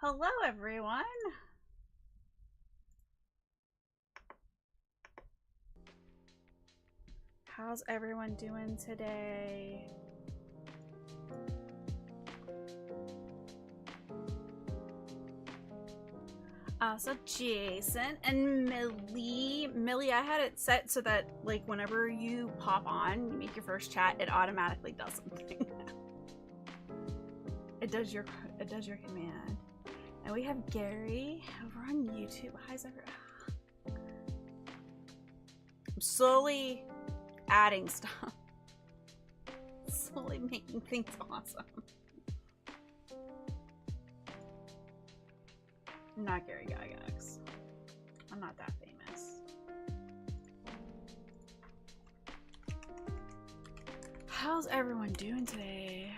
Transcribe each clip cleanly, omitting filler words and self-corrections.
Hello, everyone. How's everyone doing today? So Jason and Millie, I had it set so that like whenever you pop on, you make your first chat, it automatically does something. It does your command. And we have Gary over on YouTube. How's everyone? I'm slowly adding stuff. Slowly making things awesome. I'm not Gary Gygax. I'm not that famous. How's everyone doing today?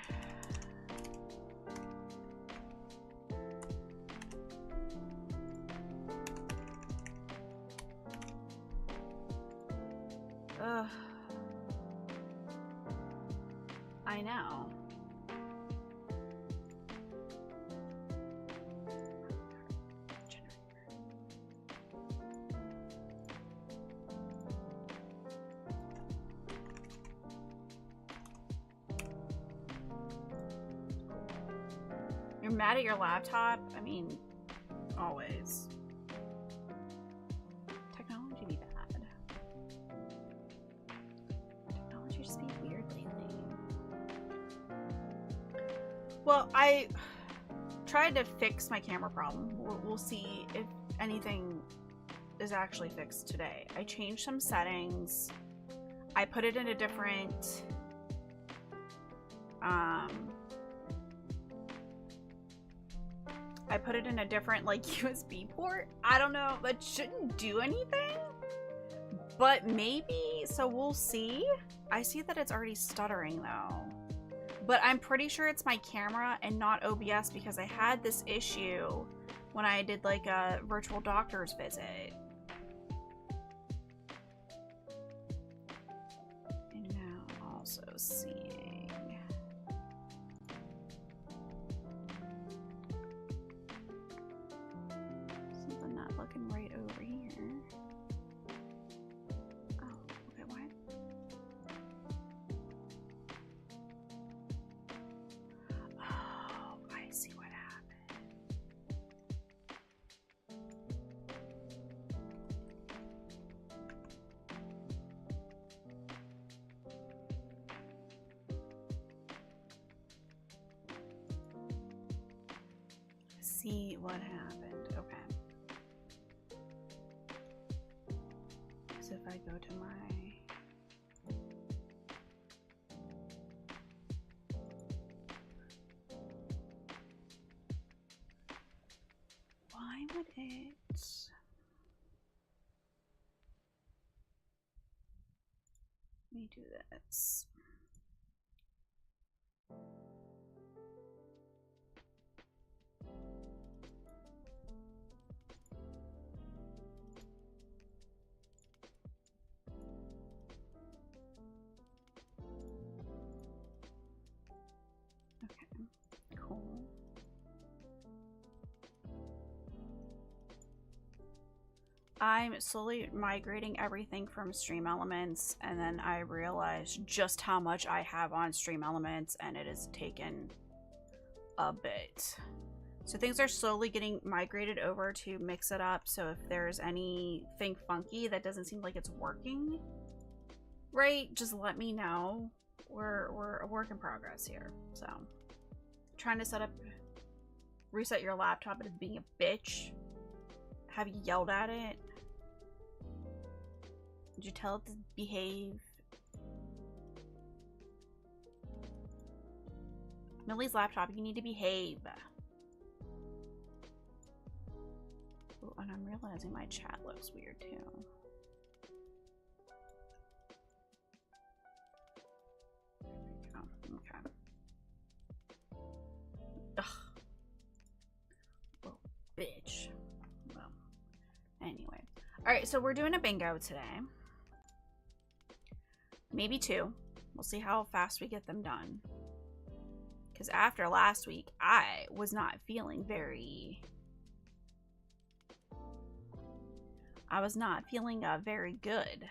Ugh. I know. You're mad at your laptop? I mean, always. Technology be bad. Technology just be weird lately. Well, I tried to fix my camera problem. We'll see if anything is actually fixed today. I changed some settings. I put it in a different I put it in a different like USB port. I don't know, that shouldn't do anything, but maybe, so we'll see. I see that it's already stuttering though, but I'm pretty sure it's my camera and not OBS because I had this issue when I did like a virtual doctor's visit. And now also seeing something not looking right over here. Oh, okay, what? Oh, I see what happened. See what happened. Okay. So if I go to my why would it let me do this? Okay, cool. I'm slowly migrating everything from Stream Elements, and then I realized just how much I have on Stream Elements, and it has taken a bit. So things are slowly getting migrated over to Mix It Up, so if there's anything funky that doesn't seem like it's working right, just let me know. We're a work in progress here. So trying to set up, reset your laptop, and it's being a bitch. Have you yelled at it? Did you tell it to behave? Millie's laptop, you need to behave. Ooh, and I'm realizing my chat looks weird too. Oh, okay. Ugh. Oh, bitch. Well, anyway. Alright, so we're doing a bingo today. Maybe 2. We'll see how fast we get them done. Because after last week, I was not feeling very... very good.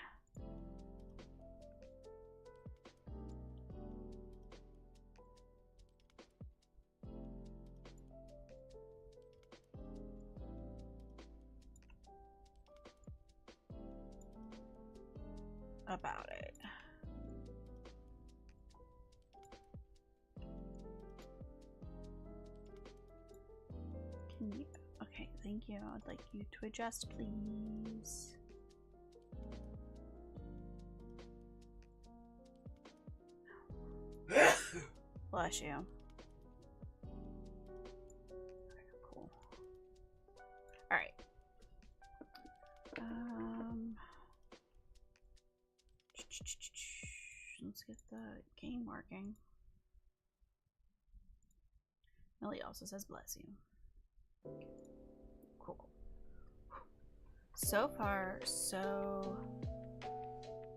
About it. Can you? Okay, thank you. I'd like you to adjust, please. Bless you. Cool. All right. Let's get the game working. Millie also says bless you. Cool. So far, so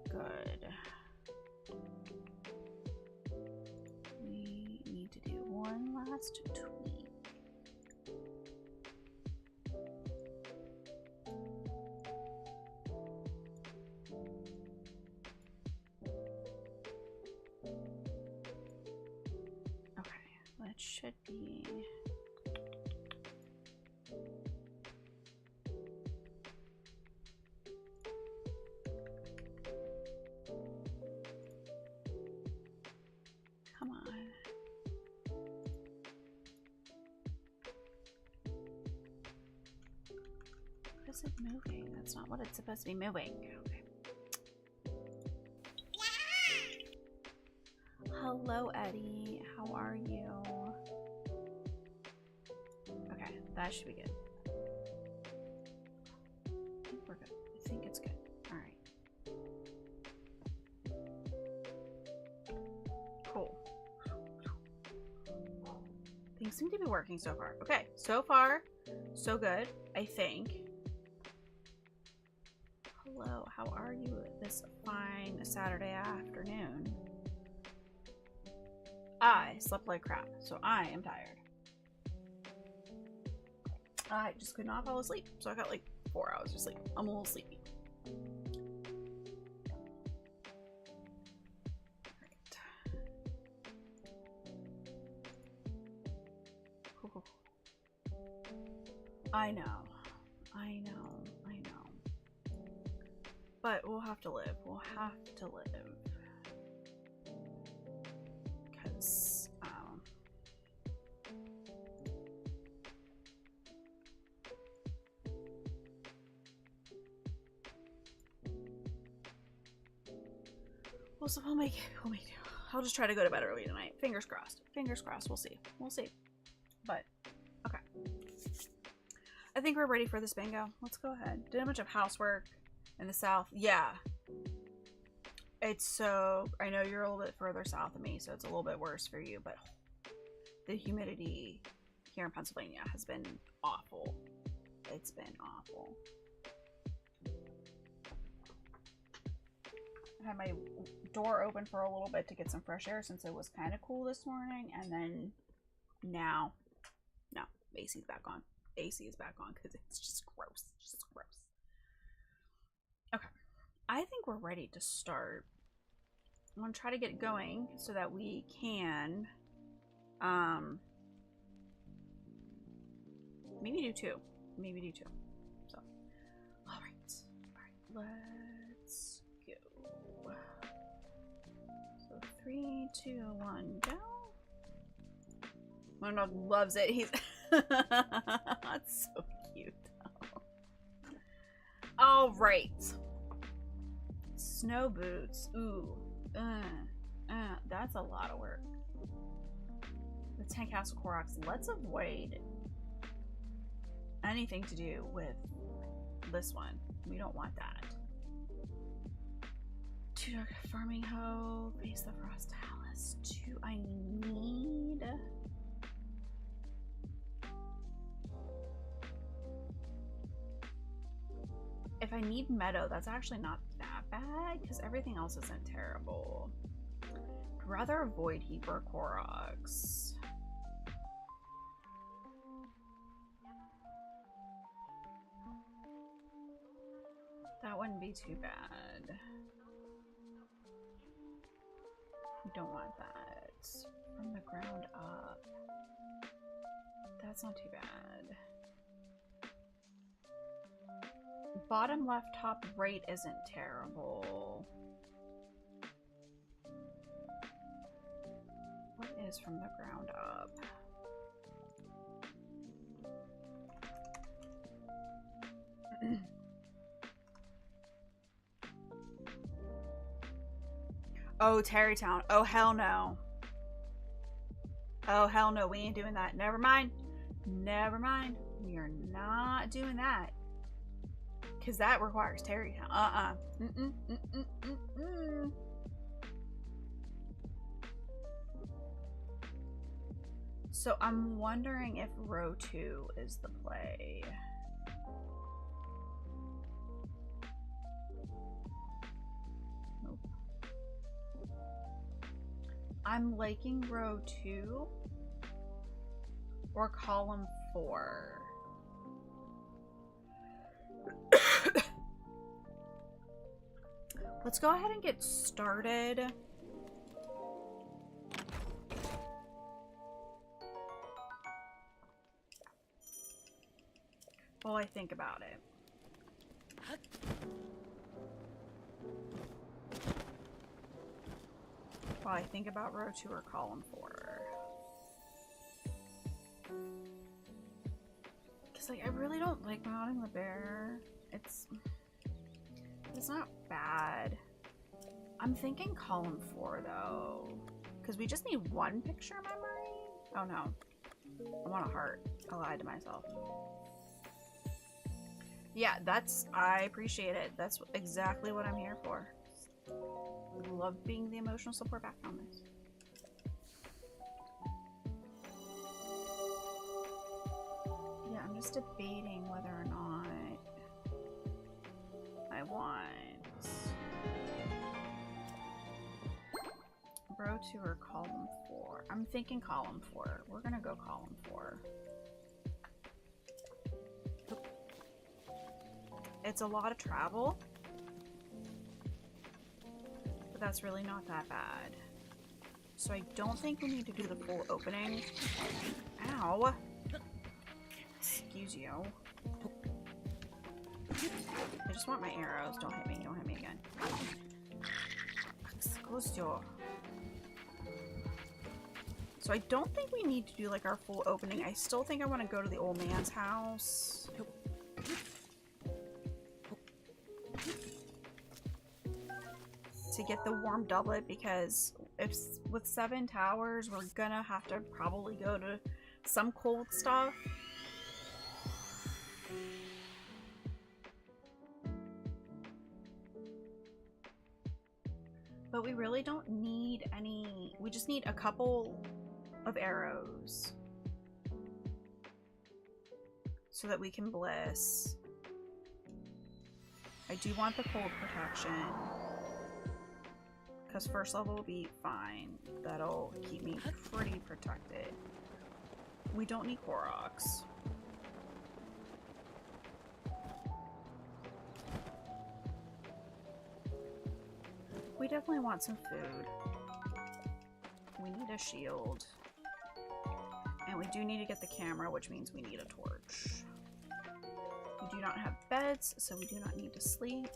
good. We need to do one last tweak. That should be... Come on. What is it moving? That's not what it's supposed to be moving. Okay. Hello, Eddie. How are you? Okay, that should be good. I think we're good. I think it's good. All right. Cool. Things seem to be working so far. Okay, so far, so good, I think. Hello, how are you this fine Saturday afternoon? I slept like crap, so I am tired. I just could not fall asleep, so I got like 4 hours of sleep. I'm a little sleepy. Alright. Cool. I know. But we'll have to live. We'll have to live. Because, we'll make it. I'll just try to go to bed early tonight. Fingers crossed. Fingers crossed. We'll see. We'll see. But, okay. I think we're ready for this bingo. Let's go ahead. Did a bunch of housework in the south. Yeah. It's so... I know you're a little bit further south of me, so it's a little bit worse for you, but the humidity here in Pennsylvania has been awful. It's been awful. I had my door open for a little bit to get some fresh air since it was kind of cool this morning, and then now, no, AC's back on. AC is back on because it's just gross. Just gross. Okay, I think we're ready to start. I'm gonna try to get it going so that we can, maybe do 2. Maybe do 2. So, all right, let's go. So 3, 2, 1, go. My dog loves it. He's that's so cute. All right. Snow boots. Ooh. That's a lot of work. The 10 Castle Koroks. Let's avoid anything to do with this one. We don't want that. 2 dark farming hoe, face the frost talus. 2 I need. If I need meadow, that's actually not that bad because everything else isn't terrible. I'd rather avoid heap or Koroks. That wouldn't be too bad. We don't want that. From the ground up. That's not too bad. Bottom left, top right isn't terrible. What is from the ground up? Oh, Terrytown. Oh, hell no. Oh, hell no. We ain't doing that. Never mind. Never mind. We are not doing that. Because that requires Terrytown. So I'm wondering if row 2 is the play. Nope. I'm liking row 2 or column 4. Let's go ahead and get started. While I think about it. While I think about row 2 or column 4. Because like I really don't like mounting the bear. It's not bad. I'm thinking column 4 though. Because we just need 1 picture memory. Oh no. I want a heart. I lied to myself. Yeah, I appreciate it. That's exactly what I'm here for. I love being the emotional support back on this. Yeah, I'm just debating whether or not I want row 2 or column 4. I'm thinking column 4. We're gonna go column 4. It's a lot of travel, but that's really not that bad. So I don't think we need to do the full opening. Ow! Excuse you. I just want my arrows. Don't hit me. Don't hit me again. Excuse you. So I don't think we need to do like our full opening. I still think I want to go to the old man's house. To get the warm doublet, because if with 7 towers we're gonna have to probably go to some cold stuff. But we really don't need any, we just need a couple of arrows so that we can bliss. I do want the cold protection. Because first level will be fine. That'll keep me pretty protected. We don't need Koroks. We definitely want some food. We need a shield. And we do need to get the camera, which means we need a torch. We do not have beds, so we do not need to sleep.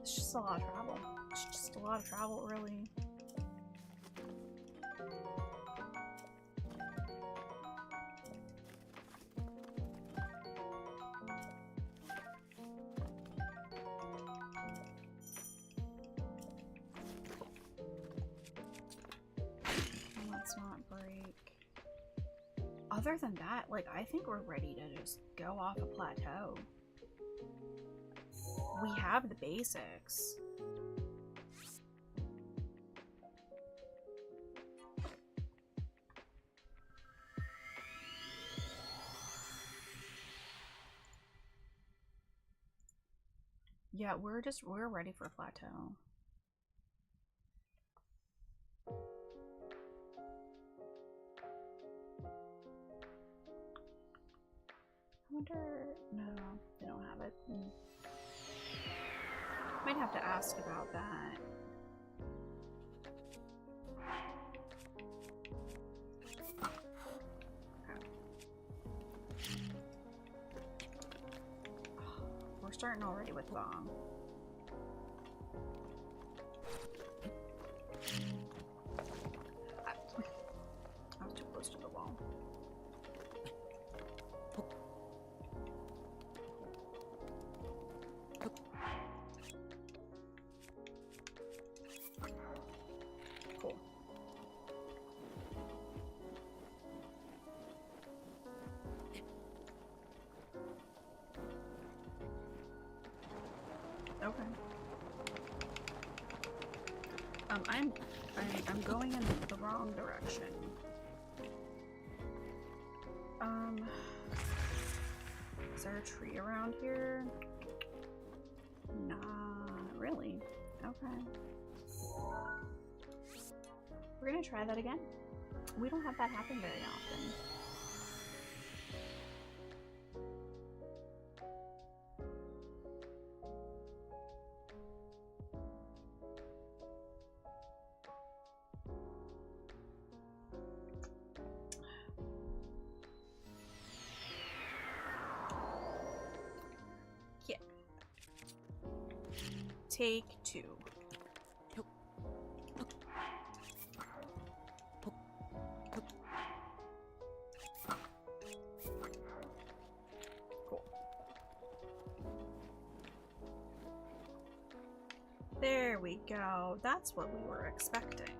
It's just a lot of travel. It's just a lot of travel, really. Let's not break. Other than that, like, I think we're ready to just go off a plateau. We have the basics. Yeah, we're ready for a plateau. I wonder, no, they don't have it. Might have to ask about that. We're starting already with bomb. I was too close to the wall. Cool. Okay. I'm going in the wrong direction. Is there a tree around here? Not really. Okay. We're gonna try that again. We don't have that happen very often. Yeah. Take 2. There we go. That's what we were expecting.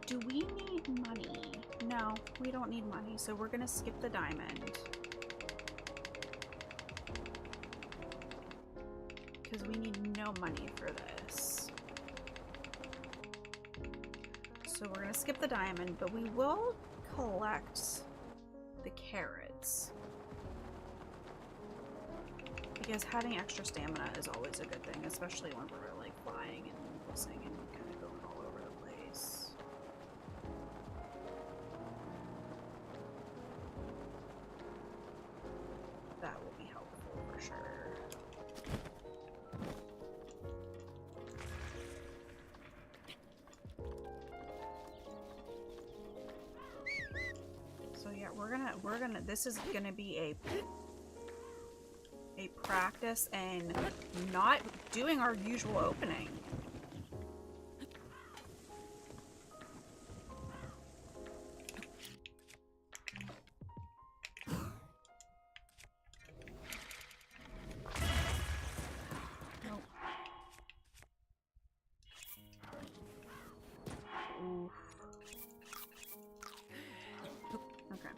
Do we need money? No, we don't need money, so we're gonna skip the diamond. Because we need no money for this. So we're gonna skip the diamond, but we will collect the carrots. Because having extra stamina is always a good thing, especially when we're like flying and missing and kind of going all over the place. That will be helpful for sure. So yeah, we're gonna this is gonna be a practice and not doing our usual opening. Nope. Oof. Okay.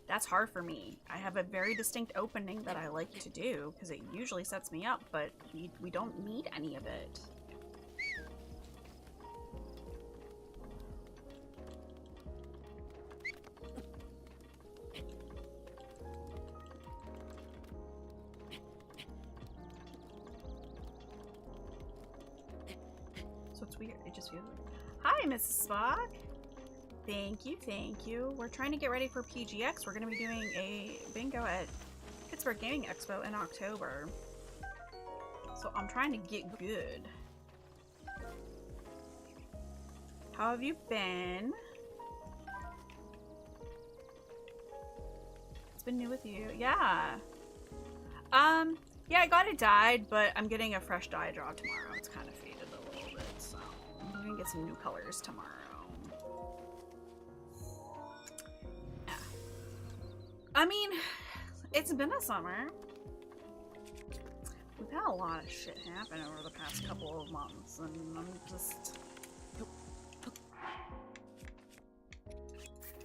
That's hard for me. I have a very distinct opening that I like to do because it usually sets me up, but we don't need any of it. So it's weird. It just feels... Hi, Mrs. Spock! Thank you, thank you. We're trying to get ready for PGX. We're going to be doing a bingo at Pittsburgh Gaming Expo in October. So I'm trying to get good. How have you been? It's been new with you. Yeah. Yeah, I got it dyed, but I'm getting a fresh dye job tomorrow. It's kind of faded a little bit, so I'm going to get some new colors tomorrow. I mean, it's been a summer. We've had a lot of shit happen over the past couple of months, and I'm just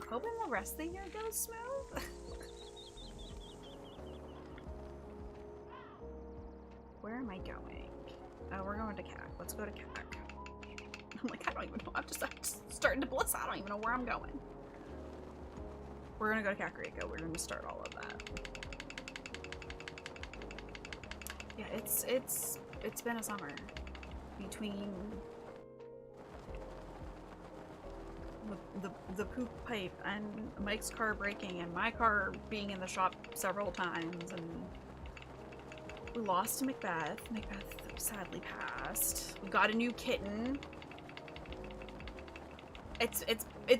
hoping the rest of the year goes smooth. Where am I going? Oh, we're going to CAC. Let's go to CAC. I'm like, I don't even know. I'm just starting to bliss. I don't even know where I'm going. We're gonna go to Kakariko. We're gonna start all of that. Yeah, it's been a summer between the poop pipe and Mike's car breaking and my car being in the shop several times, and we lost to Macbeth. Macbeth sadly passed. We got a new kitten. It's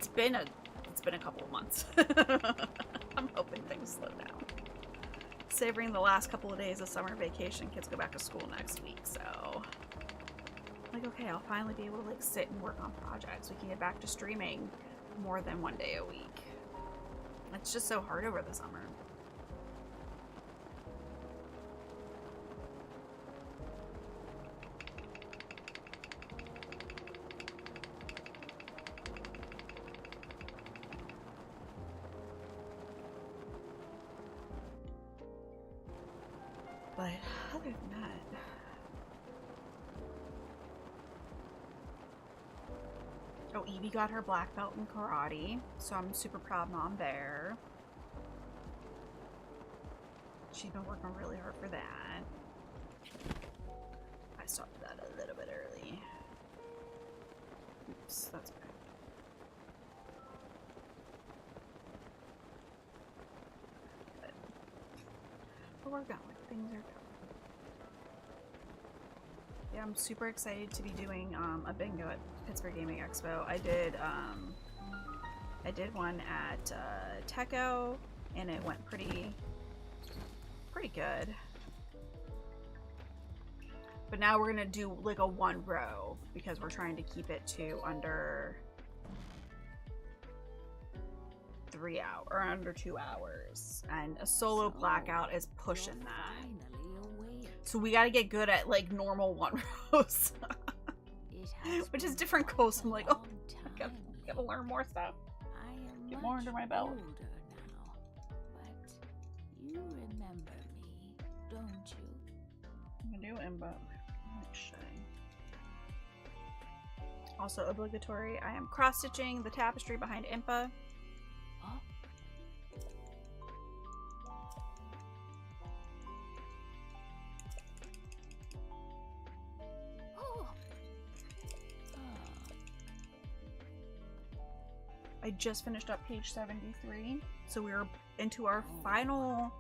been a couple of months. I'm hoping things slow down. Savoring the last couple of days of summer vacation. Kids go back to school next week, so like, okay, I'll finally be able to like sit and work on projects. We can get back to streaming more than one day a week. It's just so hard over the summer. But other than that, oh, Evie got her black belt in karate, so I'm super proud mom there. She's been working really hard for that. I stopped that a little bit early. Oops, that's okay. But we're going. Things are going. Yeah, I'm super excited to be doing a bingo at Pittsburgh Gaming Expo. I did one at Techo, and it went pretty good. But now we're gonna do like a one row because we're trying to keep it to under 3 hours or under 2 hours, and a solo blackout is pushing that. So we gotta get good at like normal one rows, which is different goals. I'm like, oh, I gotta learn more stuff. Get more under my belt. Now, but you remember me, don't you? I do, but also obligatory. I am cross stitching the tapestry behind Impa. Huh? Oh. I just finished up page 73, so we're into our final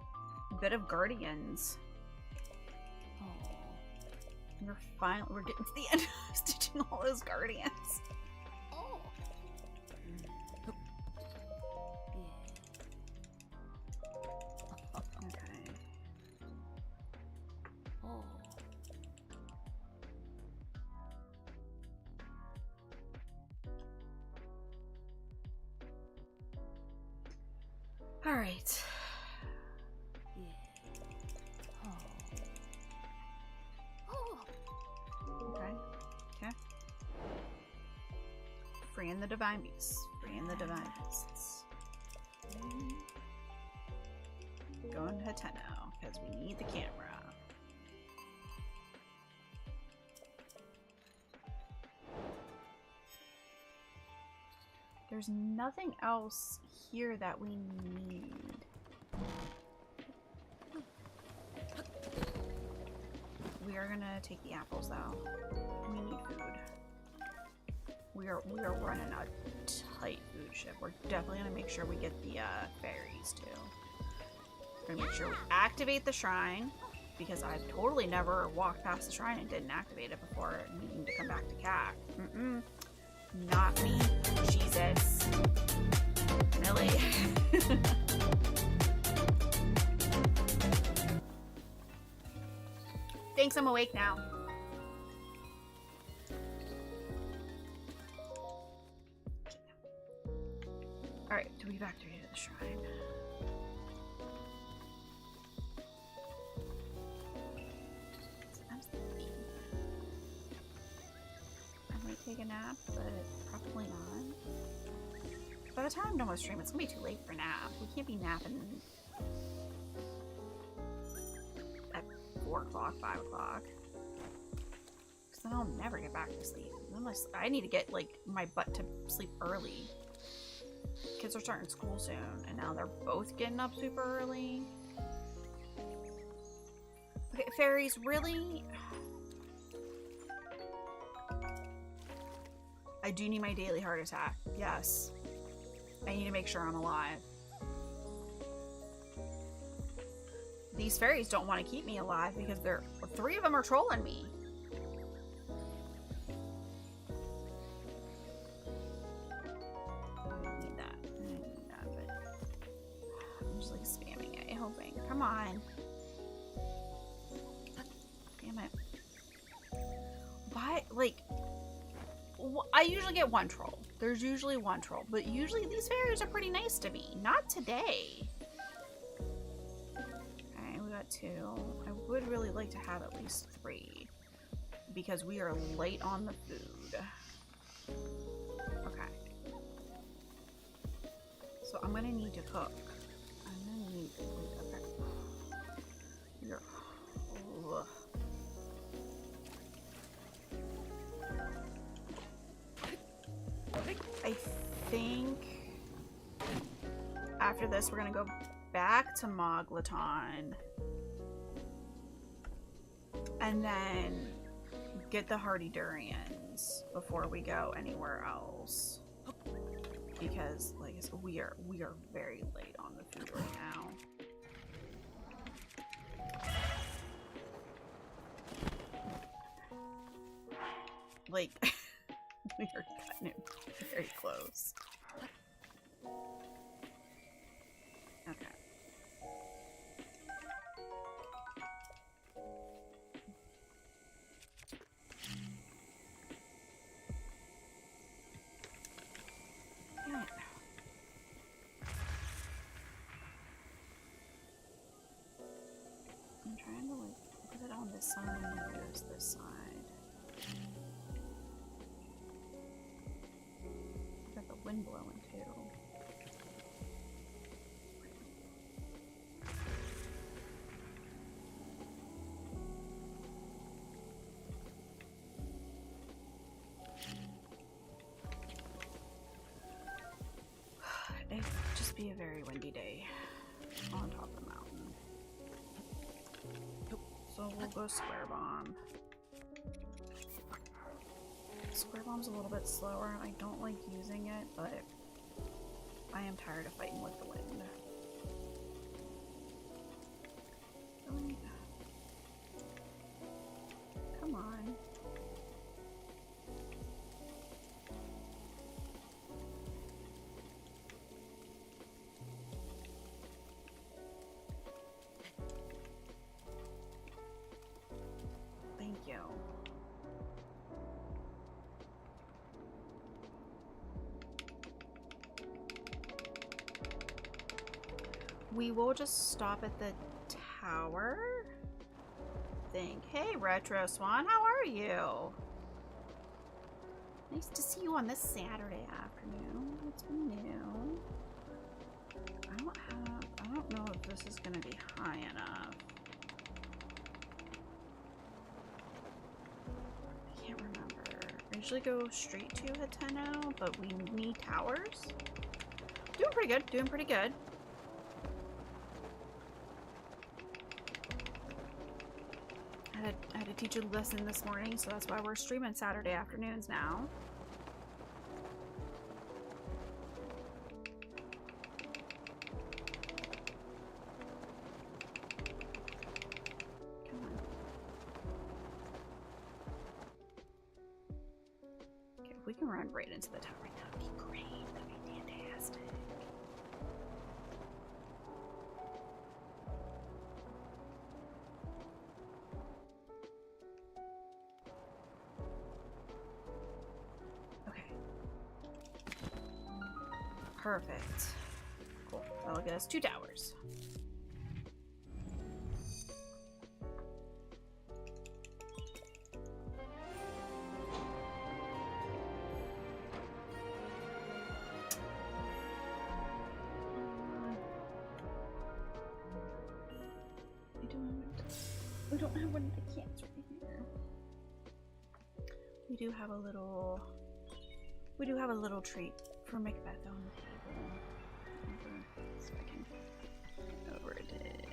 bit of Guardians. We're getting to the end of stitching all those Guardians. Oh. Okay. Oh. All right. Freeing the divine beasts. Freeing the divine beasts. Going to Hateno because we need the camera. There's nothing else here that we need. We are gonna take the apples though. We need food. We are running a tight food ship. We're definitely gonna make sure we get the fairies too. We're gonna make sure we activate the shrine, because I've totally never walked past the shrine and didn't activate it before needing to come back to CAC. Not me. Jesus. Millie. Thanks, I'm awake now. Alright, do we activate the shrine? the time I'm done with stream, it's gonna be too late for nap. We can't be napping at 4 o'clock, 5 o'clock. Because then I'll never get back to sleep. Unless I need to get, like, my butt to sleep early. Kids are starting school soon, and now they're both getting up super early. Okay, fairies, really? I do need my daily heart attack. Yes. I need to make sure I'm alive. These fairies don't want to keep me alive because 3 of them are trolling me. I need that, but I'm just like spamming it, hoping. Come on. Damn it. Why? Like, I usually get 1 troll. There's usually 1 troll, but usually these fairies are pretty nice to me. Not today. Okay, we got 2. I would really like to have at least 3 because we are late on the food. Okay. So I'm gonna need to cook. I'm gonna need food. Okay. You're, ugh. I think after this we're gonna go back to Moglaton and then get the hardy durians before we go anywhere else, because like I said, we are very late on the food right now. Like we are cutting it very close. Okay. Yeah. I'm trying to like put it on this side and use this side. Got the wind blowing too. It'd just be a very windy day on top of the mountain. So we'll go Square Bomb. Square Bomb's a little bit slower. I don't like using it, but I am tired of fighting with the wind. Come on. Thank you. We will just stop at the tower. Hey, Retro Swan, how are you? Nice to see you on this Saturday afternoon. What's new? I don't know if this is gonna be high enough. I can't remember. I usually go straight to a 10-0, but we need towers. Doing pretty good, doing pretty good. I had to teach a lesson this morning, so that's why we're streaming Saturday afternoons now. Come on. Okay, if we can run right into the tower, that would be great. That would be fantastic. Perfect. Cool. That'll get us 2 towers. We don't have one of the cats right here. We do have a little treat for Macbeth on the table. So I can over it.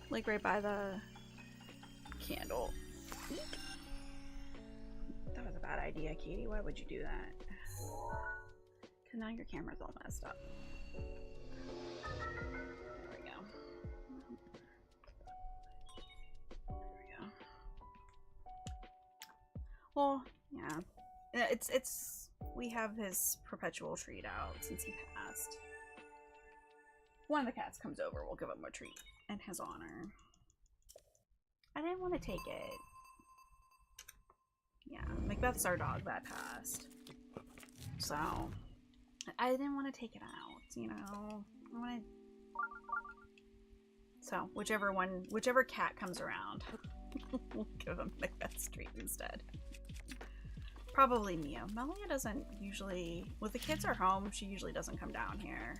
Like right by the candle. Eek. That was a bad idea, Katie. Why would you do that? Because now your camera's all messed up. There we go. There we go. Well, yeah. We have his perpetual treat out since he passed. One of the cats comes over, we'll give him a treat in his honor. I didn't want to take it. Yeah, Macbeth's our dog that passed. So, I didn't want to take it out, you know. I wanted... So, whichever cat comes around, we'll give him Macbeth's treat instead. Probably Mia. Melia doesn't usually... When the kids are home, she usually doesn't come down here.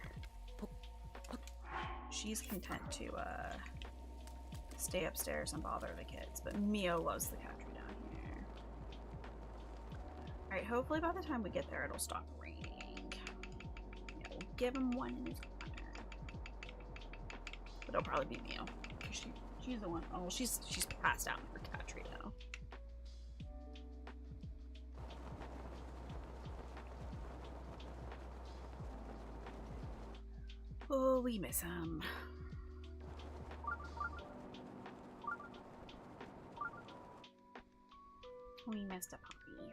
She's content to stay upstairs and bother the kids, but Mia loves the cat tree down here. Alright, hopefully by the time we get there it'll stop raining. Yeah, we'll give him one in his honor. But it'll probably be Mia. She's the one. Oh, she's passed out in her cat tree now. Oh, we miss him. We missed a puppy.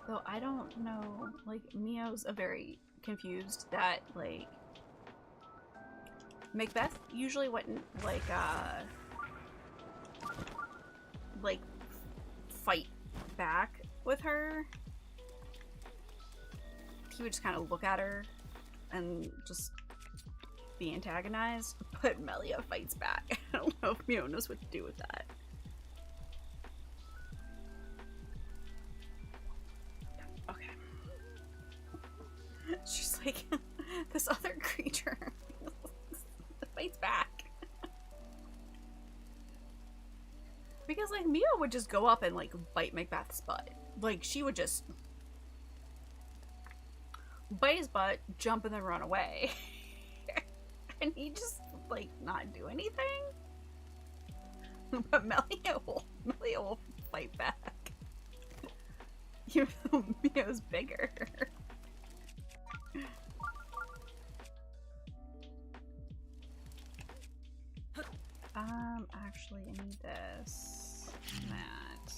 Though I don't know, like, Mio's a very confused that, like, Macbeth usually wouldn't, like, fight back with her. He would just kind of look at her and just be antagonized, but Melia fights back. I don't know if Mio knows what to do with that. Okay. She's like, this other creature fights back. Because, like, Mio would just go up and, like, bite Macbeth's butt. Like, she would just bite his butt, jump, and then run away. And he just, like, not do anything. But Melia will fight back. Even though Mio's bigger. Actually, I need this. That.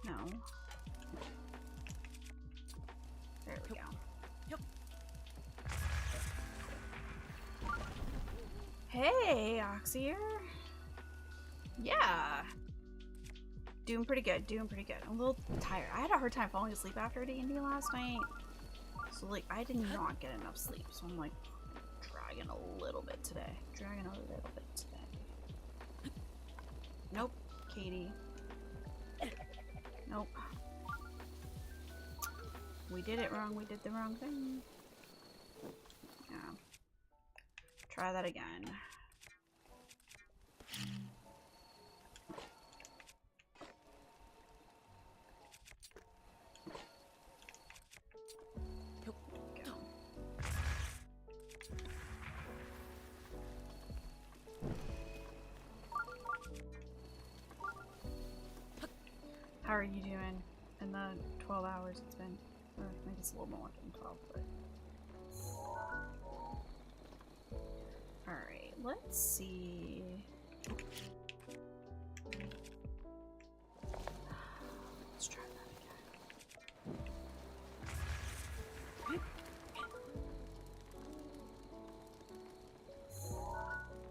No. There we go. Yep. Hey, Oxyr. Yeah. Doing pretty good, doing pretty good. I'm a little tired. I had a hard time falling asleep after D&D last night. So, like, I did not get enough sleep. So I'm, like, dragging a little bit today. Dragging a little bit today. Nope, Katie. Nope. We did it wrong. We did the wrong thing. Yeah. Try that again. Go. How are you doing in the 12 hours it's been? Or maybe it's a little more than 12, but... Alright, let's see... Let's try that again.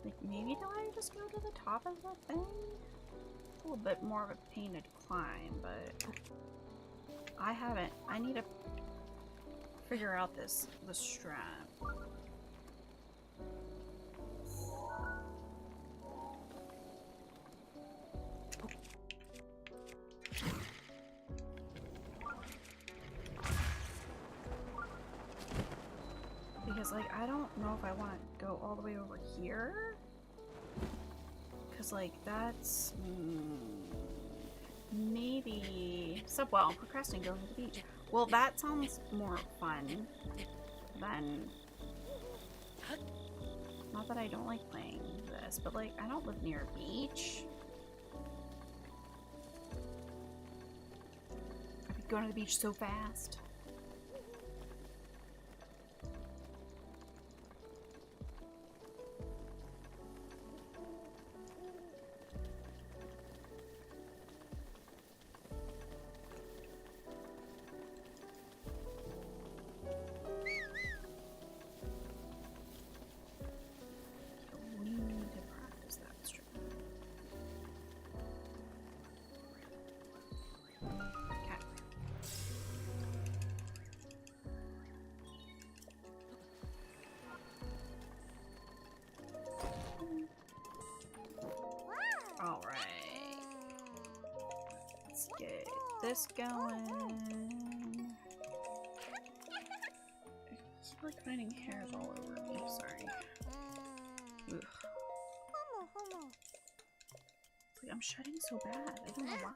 Like, maybe do I just go to the top of the thing? A little bit more of a painted climb, but I need to figure out the strap. like, I don't know if I want to go all the way over here. Because, like, that's... maybe... Subwell, procrastinating going to the beach. Well, that sounds more fun than... Not that I don't like playing this, but, like, I don't live near a beach. I could go to the beach so fast. This going. I keep like finding hairs all over me. Sorry. Ugh. It's like I'm shedding so bad. I don't know why.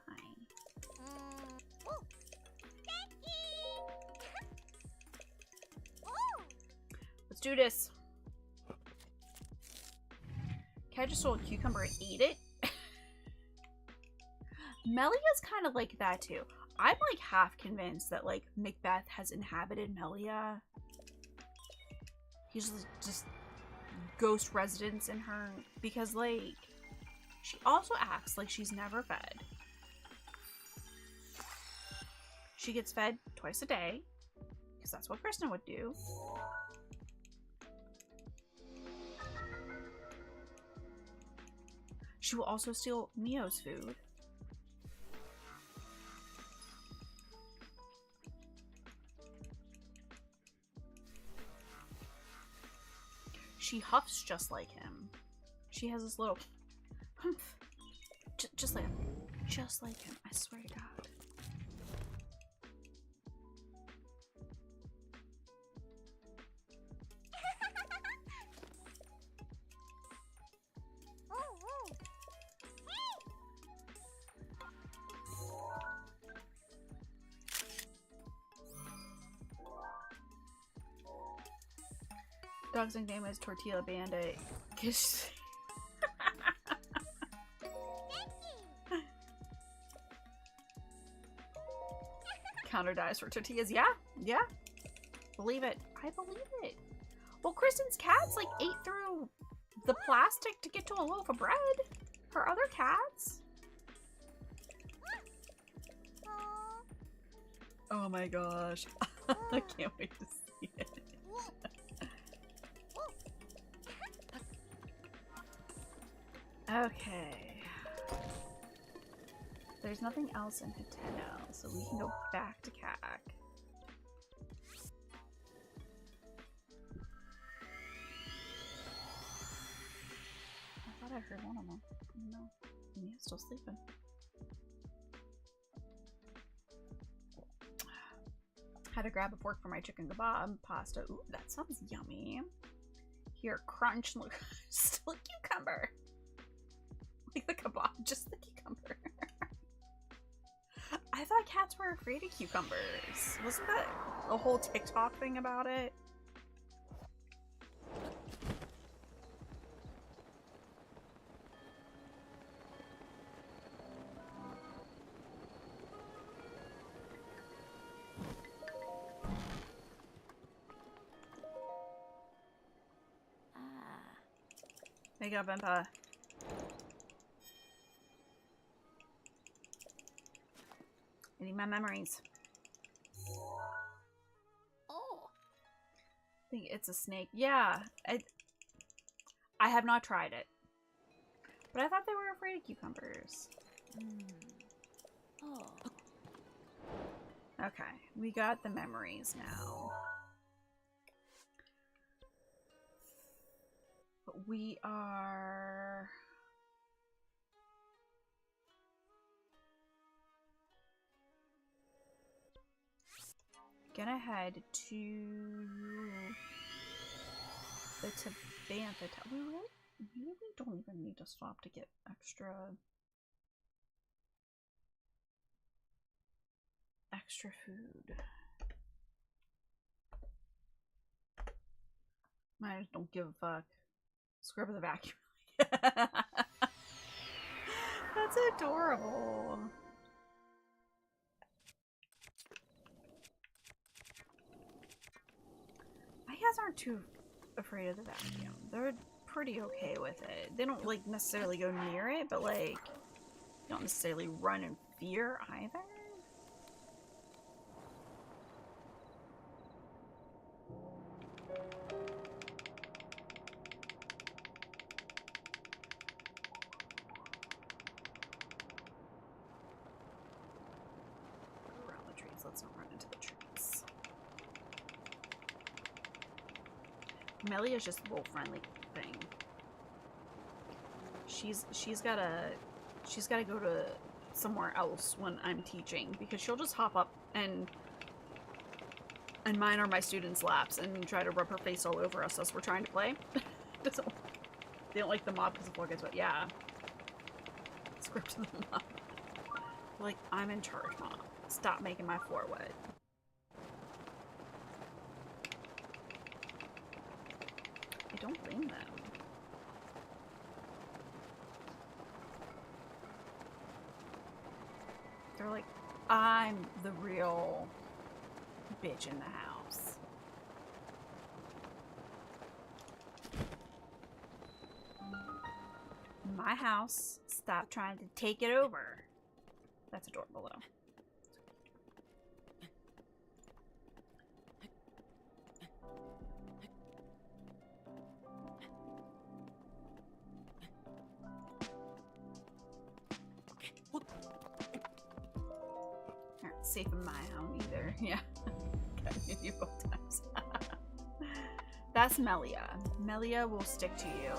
Let's do this. Can I just hold a cucumber and eat it? Melia's kind of like that too. I'm like half convinced that like Macbeth has inhabited Melia. He's just ghost residence in her because like she also acts like she's never fed. She gets fed twice a day because that's what Kristen would do. She will also steal Mio's food. She huffs just like him. She has this little humph. Just like him. Just like him. I swear to God. Dog's nickname is Tortilla Bandit. Counter dies for tortillas. Yeah, yeah. Believe it. I believe it. Well, Kristen's cats like ate through the plastic to get to a loaf of bread. Her other cats. Oh my gosh. I can't wait to see it. Okay. There's nothing else in Hateno, so we can go back to Kak. I thought I heard one of them. No. Mia's still sleeping. Had to grab a fork for my chicken kebab pasta. Ooh, that sounds yummy. Here, crunch. Look, still a cucumber. Like the kebab, just the cucumber. I thought cats were afraid of cucumbers. Wasn't that a whole TikTok thing about it? Wake up, Impa. I need my memories. Oh. I think it's a snake. Yeah. I have not tried it. But I thought they were afraid of cucumbers. Oh. Okay. We got the memories now. But we are... gonna head to to Bantha. Maybe we don't even need to stop to get extra food. I just don't give a fuck. Scrub the vacuum. That's adorable. My cats aren't too afraid of the vacuum. They're pretty okay with it. They don't like necessarily go near it, but like don't necessarily run in fear either. Go around the trees. Let's not run into the trees. Melia's just a little friendly thing. She's gotta go to somewhere else when I'm teaching because she'll just hop up and mine are my students' laps and try to rub her face all over us as we're trying to play. They don't like the mob because the floor gets wet. Yeah. Script to the mob. Like, I'm in charge, Mom. Stop making my floor wet. I don't blame them. They're like, I'm the real bitch in the house. My house. Stop trying to take it over. That's adorable, though. Aren't safe in my home either. Yeah. Got you both times. That's Melia. Melia will stick to you.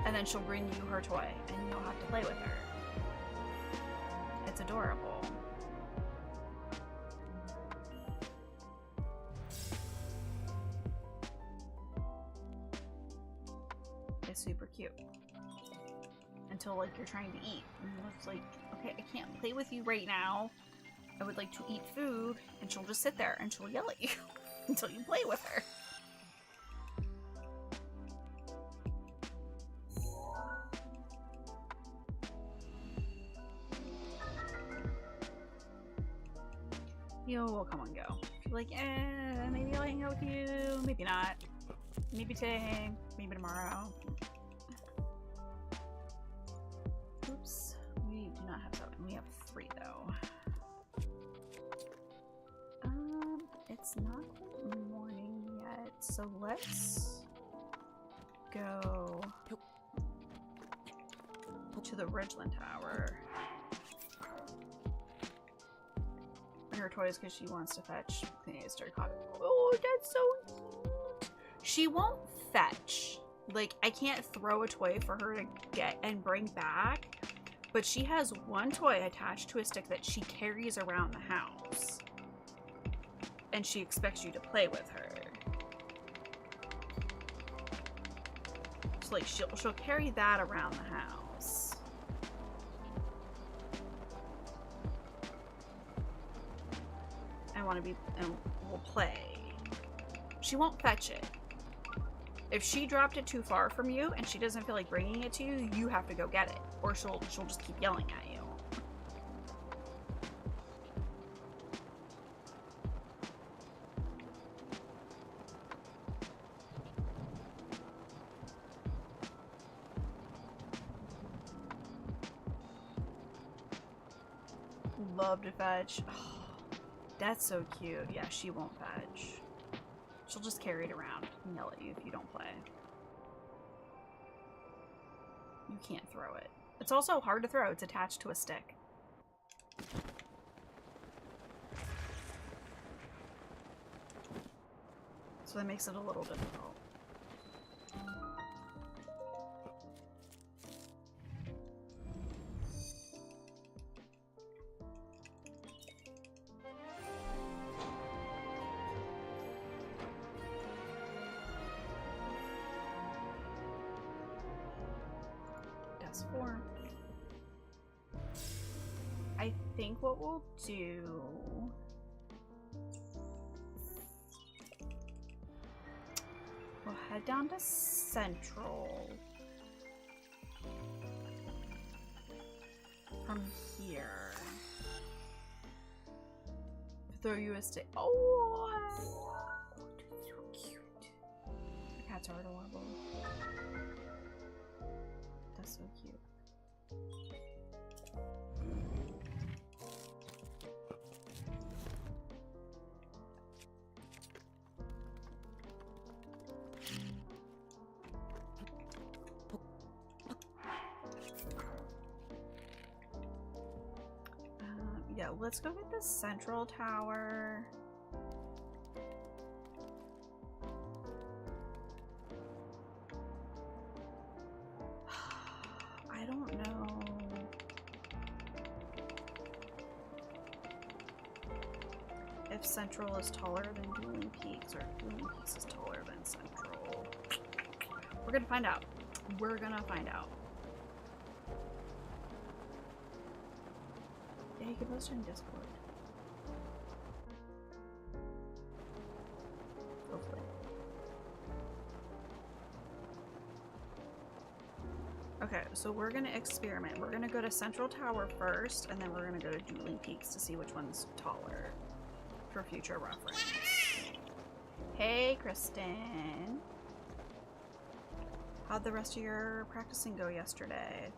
And then she'll bring you her toy, and you'll have to play with her. It's adorable. It's super cute. Until, like, you're trying to eat. And it's like, okay, I can't play with you right now. I would like to eat food. And she'll just sit there, and she'll yell at you until you play with her. You will come and go. She'll be like, maybe I'll hang out with you. Maybe not. Maybe today. Maybe tomorrow. Oops. We do not have 7. We have 3 though. It's not morning yet, so let's go to the Ridgeland Tower. Bring her toys because she wants to fetch. Oh, that's so cute. She won't fetch. Like, I can't throw a toy for her to get and bring back, but she has one toy attached to a stick that she carries around the house. And she expects you to play with her. So, like, she'll carry that around the house. I want to be, and we'll play. She won't fetch it. If she dropped it too far from you and she doesn't feel like bringing it to you, you have to go get it, or she'll just keep yelling at you. Love to fetch. Oh, that's so cute. Yeah, she won't fetch. She'll just carry it around and yell at you if you don't play. You can't throw it. It's also hard to throw. It's attached to a stick. So that makes it a little difficult. this for? I think what we'll do... We'll head down to Central. From here. Throw you a stick. Oh! That's so cute. The cats are adorable. That's so cute. Yeah, let's go get the central tower. I don't know. If Central is taller than Dueling Peaks, or Dueling Peaks is taller than Central. We're gonna find out. We're gonna find out. Yeah, you can post it in Discord. Hopefully. Okay, so we're gonna experiment. We're gonna go to Central Tower first, and then we're gonna go to Dueling Peaks to see which one's taller for future reference. Hey, Kristen. How'd the rest of your practicing go yesterday?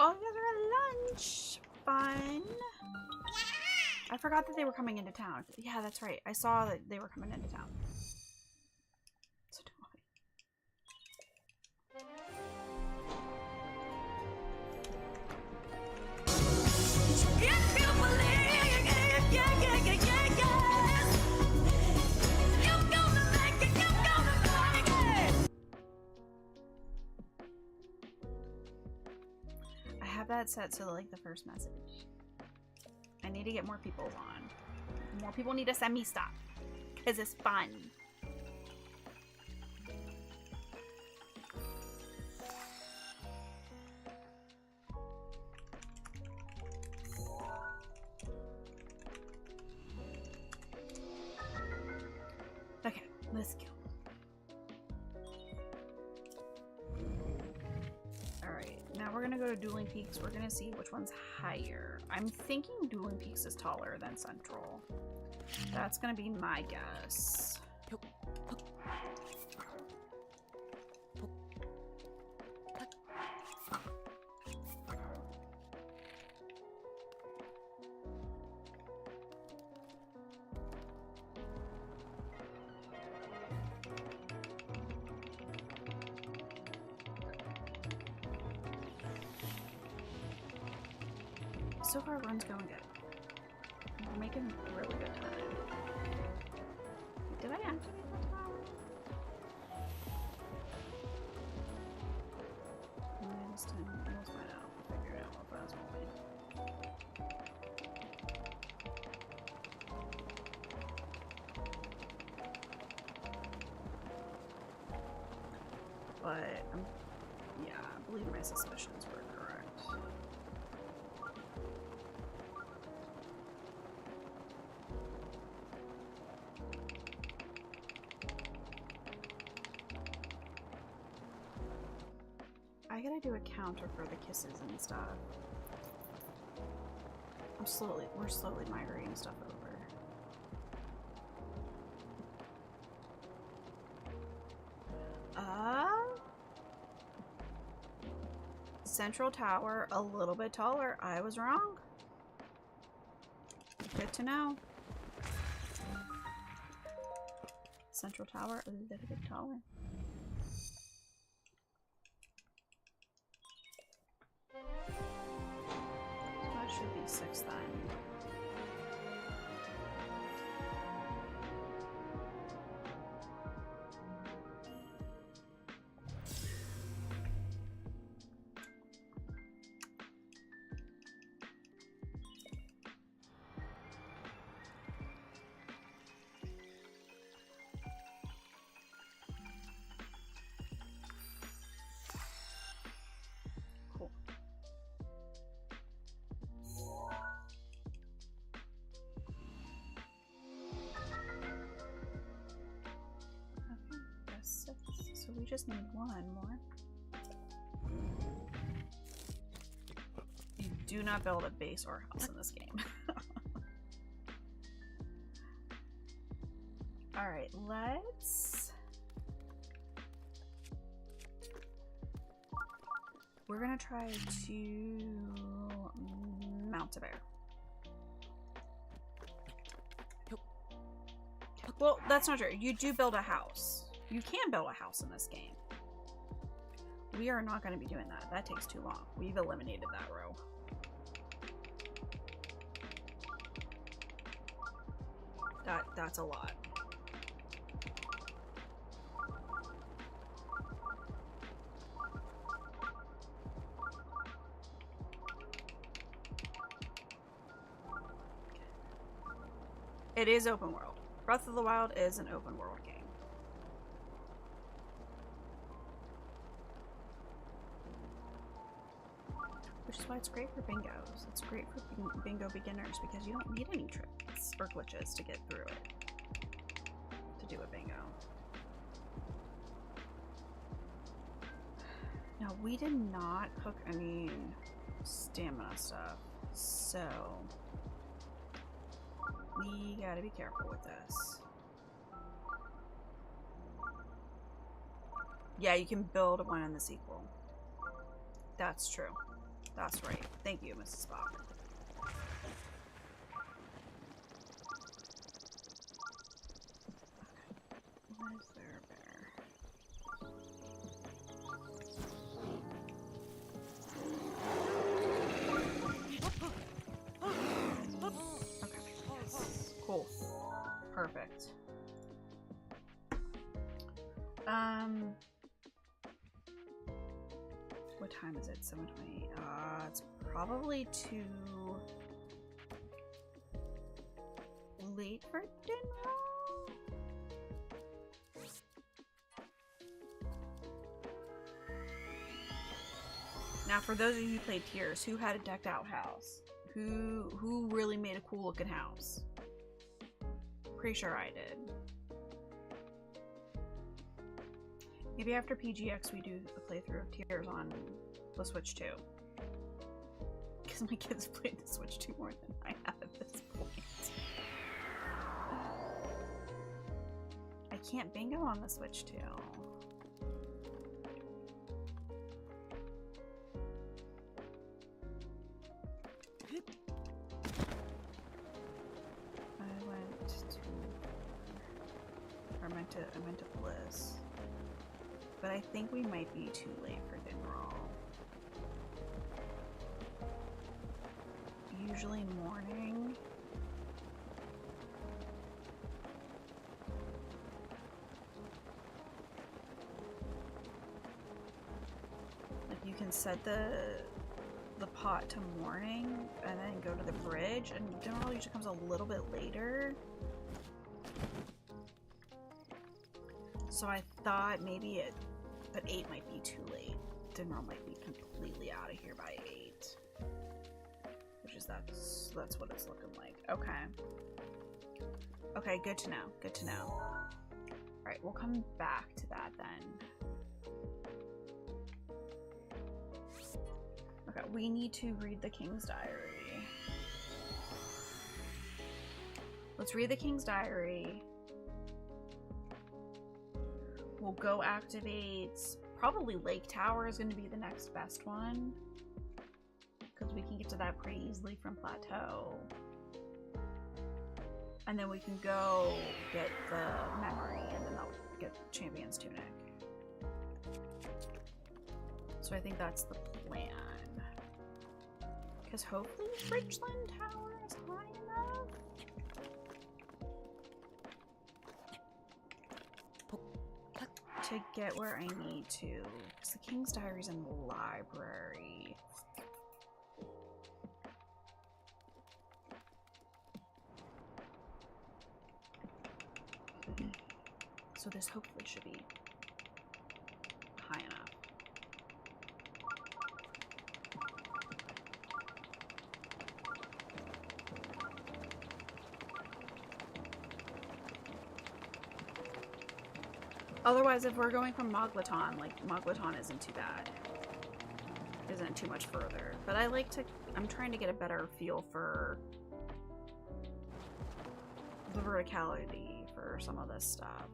Oh, you guys are at lunch. Fun. I forgot that they were coming into town. Yeah, that's right. I saw that they were coming into town. So do I have that set to like the first message. I need to get more people on. More people need to send me stuff. Because it's fun. Okay, let's go. Alright, now we're gonna go to Dueling Peaks. We're gonna see which one's higher. I'm thinking Dueling Peaks is taller than Central. That's gonna be my guess. So far, run's going good. We're making really good time. Did I activate that tower? I just didn't. Let's find out. Figure it out real fast, won't we? But, yeah, I believe my suspicions were correct. I gotta do a counter for the kisses and stuff. We're slowly migrating stuff over. Central Tower, a little bit taller. I was wrong. Good to know. Central Tower, a little bit taller. So that should be 6 then. just need one more. You do not build a base or house in this game. Alright, let's... We're gonna try to mount a bear. Well, that's not true. You do build a house. You can build a house in this game. We are not going to be doing that. That takes too long. We've eliminated that row. That's a lot. It is open world. Breath of the Wild is an open world game. Which is why it's great for bingos. It's great for bingo beginners because you don't need any tricks or glitches to get through it. To do a bingo. Now, we did not cook any stamina stuff, so we gotta be careful with this. Yeah, you can build one in the sequel. That's true. That's right. Thank you, Mrs. Spock. Why is there a bear? Okay. Cool. Perfect. What time is it? 7:20. It's probably too late for dinner. Now, for those of you who played Tears, who had a decked out house? Who really made a cool looking house? Pretty sure I did. Maybe after PGX we do a playthrough of Tears on the Switch 2. Because my kids played the Switch 2 more than I have at this point. I can't bingo on the Switch 2. I meant to Bliss. But I think we might be too late for Dinroll. Usually morning. Like you can set the pot to morning and then go to the bridge, and Dinroll usually comes a little bit later. So I thought maybe but 8 might be too late. Dinroll might be completely out of here by 8. Which is that's what it's looking like. Okay. Okay, good to know. Good to know. Alright, we'll come back to that then. Okay, we need to read the King's Diary. Let's read the King's Diary. We'll go activate, probably Lake Tower is going to be the next best one. Because we can get to that pretty easily from Plateau. And then we can go get the memory and then I'll get Champion's Tunic. So I think that's the plan. Because hopefully Richland Tower is high enough. To get where I need to, because the King's Diary's in the library. So this hopefully should be high enough. Otherwise, if we're going from Moglaton, like, Moglaton isn't too bad. Isn't too much further. But I like to... I'm trying to get a better feel for the verticality for some of this stuff.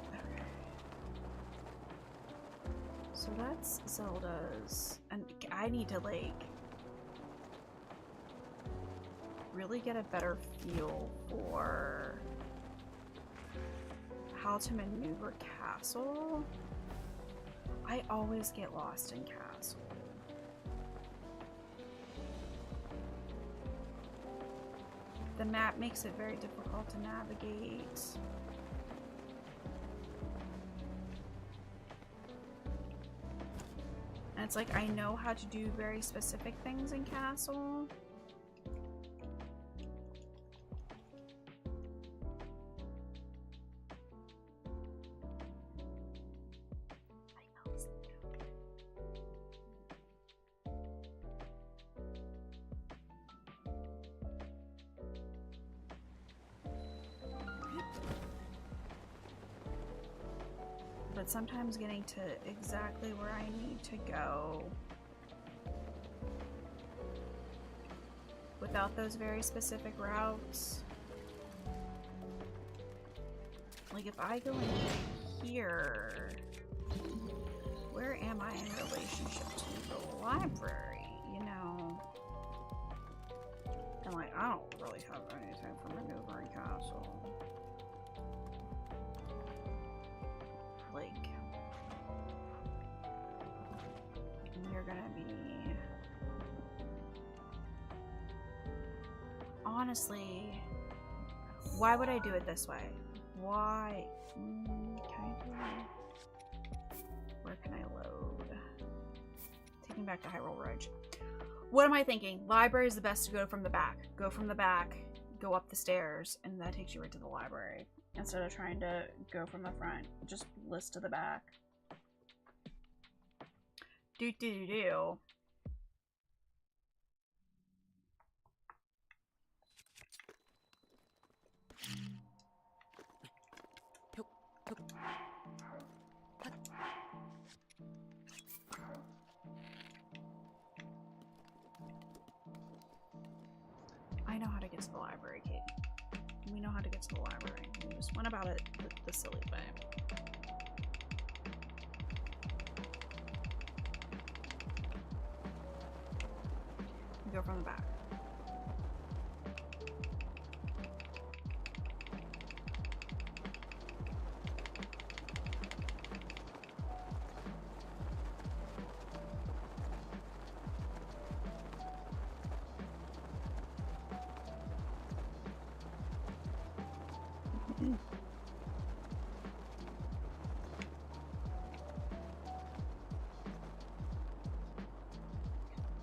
Okay. So that's Zelda's. And I need to, like, really get a better feel for how to maneuver Castle. I always get lost in Castle. The map makes it very difficult to navigate. And it's like I know how to do very specific things in Castle. But sometimes getting to exactly where I need to go without those very specific routes. Like if I go in here, where am I in relationship to the library, you know? And like, I don't really have anything for maneuvering Castle. Like, you're gonna be... Honestly, why would I do it this way? Why? Can I do... Where can I load? Taking back to Hyrule Ridge. What am I thinking? Library is the best to go from the back. Go from the back, go up the stairs, and that takes you right to the library. Instead of trying to go from the front, just list to the back. Do. I know how to get to the library, Kate. We know how to get to the library. We just went about it the silly way. We go from the back.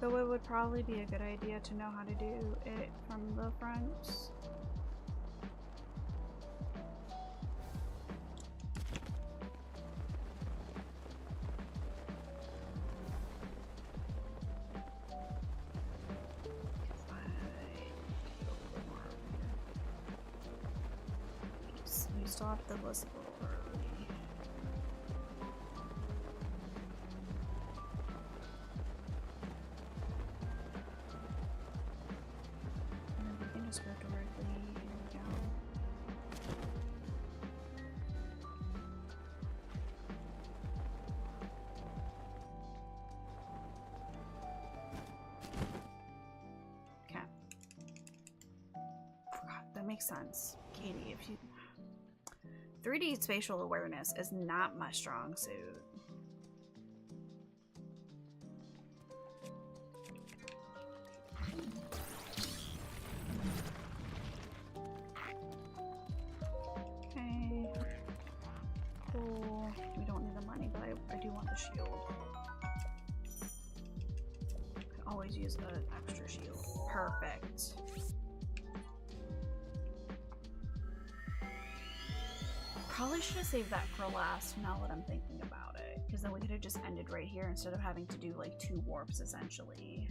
Though it would probably be a good idea to know how to do it from the front. You stopped the list a little early. Just go directly, here we go. Okay. That makes sense. Katie, if you... 3D spatial awareness is not my strong suit. Use an extra shield. Perfect. probably should have saved that for last now that I'm thinking about it. Because then we could have just ended right here instead of having to do like 2 warps essentially.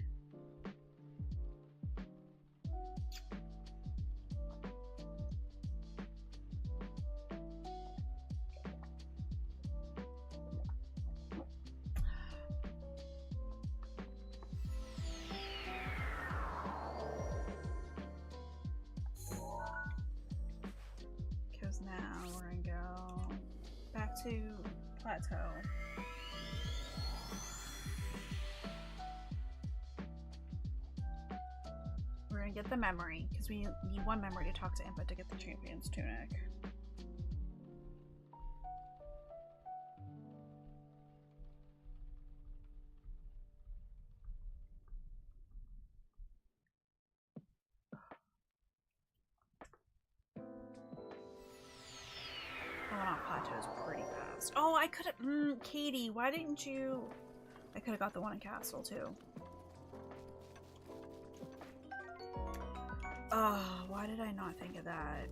Because now we're gonna go back to plateau. We're gonna get the memory because we need 1 memory to talk to Impa to get the champion's tunic. Going off plateau is pretty fast. Oh, I could have. Katie, why didn't you? I could have got the one in Castle too. Oh, why did I not think of that?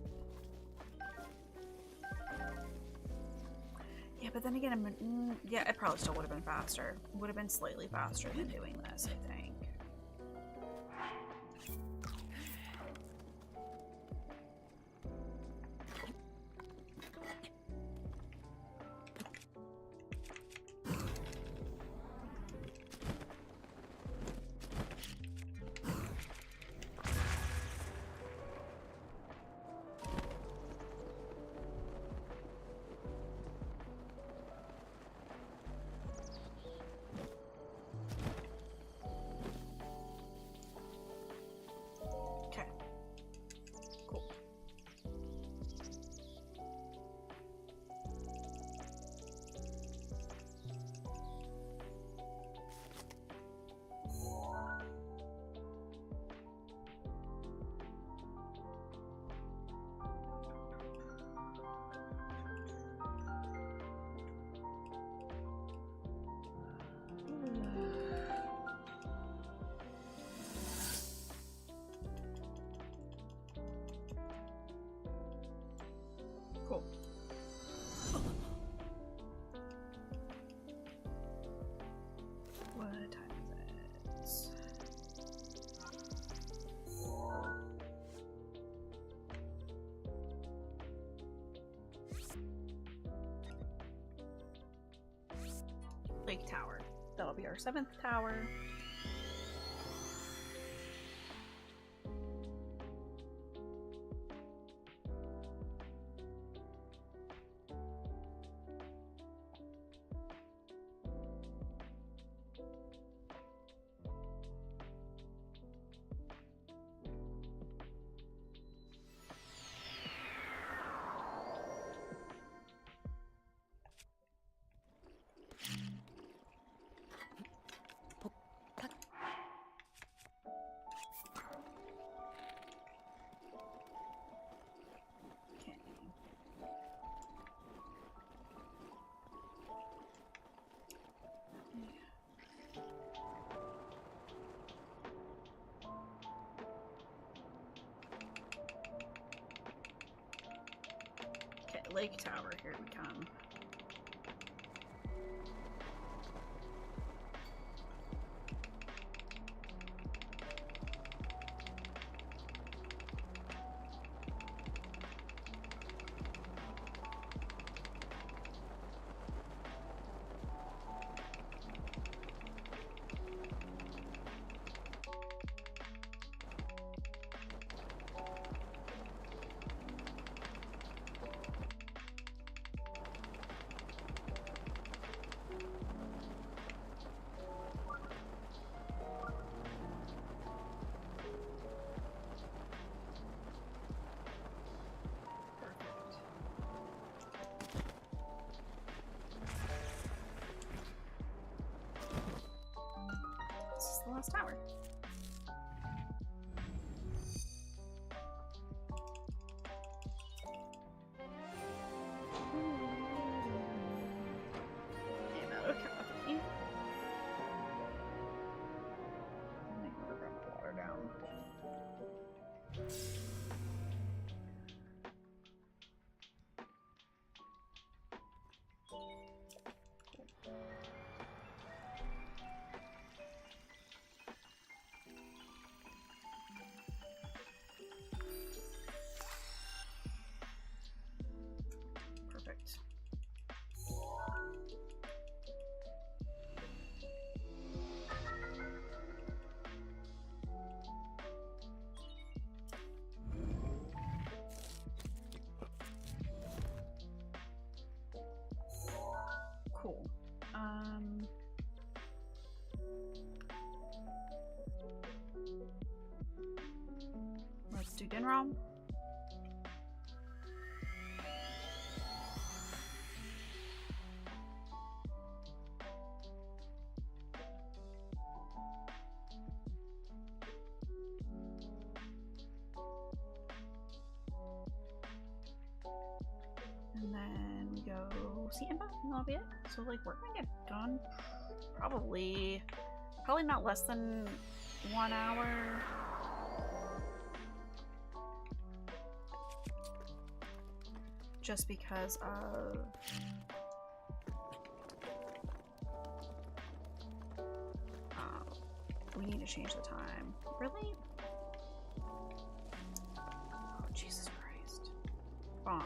Yeah, but then again, yeah, it probably still would have been faster. It would have been slightly faster than doing this, I think. Cool. What time is it? Lake Tower. That'll be our 7th tower. Lake Tower, here we come. The last tower. I'm out of coffee. I'm gonna grab my water down. to Dinram. And then we go see Impa, and that'll be it. So like we're gonna get done probably not less than 1 hour. Just because of we need to change the time. Really? Oh, Jesus Christ. Bomb.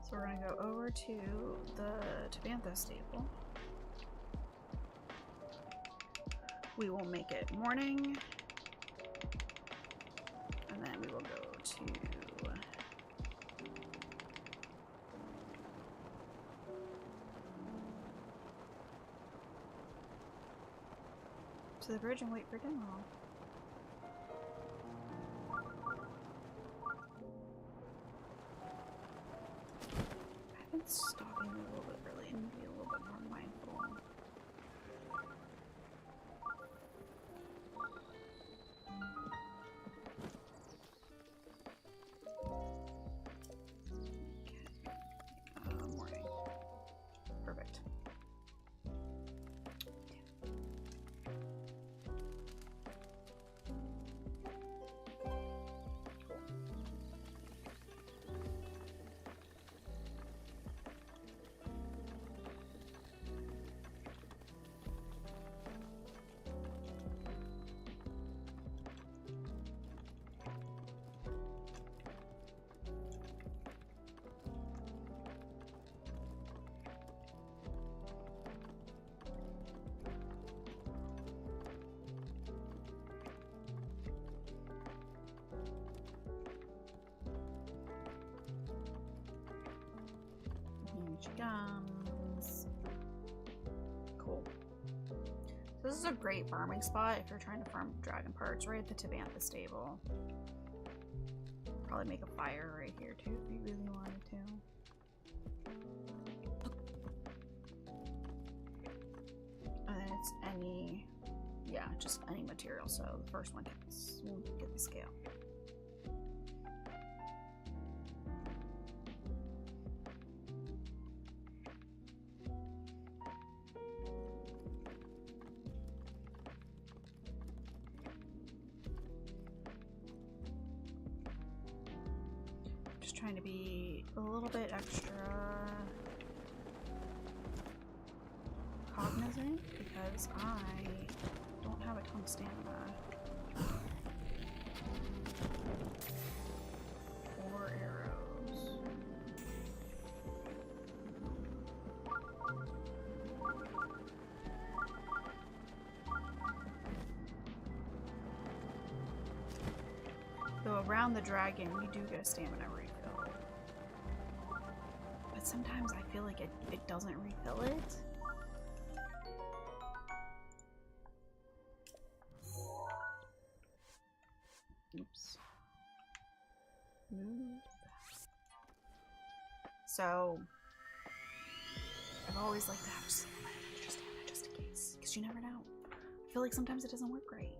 So we're gonna go over to the Tabantha stable. We will make it morning. And then we will go to the bridge and wait for Dinral. I've been stopping a little bit early and be a little bit more mindful. Morning. Perfect. She comes. Cool. So this is a great farming spot if you're trying to farm dragon parts, right at the Tabantha stable. Probably make a fire right here too if you really wanted to. And then it's any, yeah, just any material. So the first one gets, we'll get the scale. Trying to be a little bit extra cognizant because I don't have a ton of stamina or arrows. Though around the dragon you do get a stamina refill. But sometimes I feel like it doesn't refill it. Oops. Move. So I've always liked to have just a little bit of extra stamina just in case. Because you never know. I feel like sometimes it doesn't work great.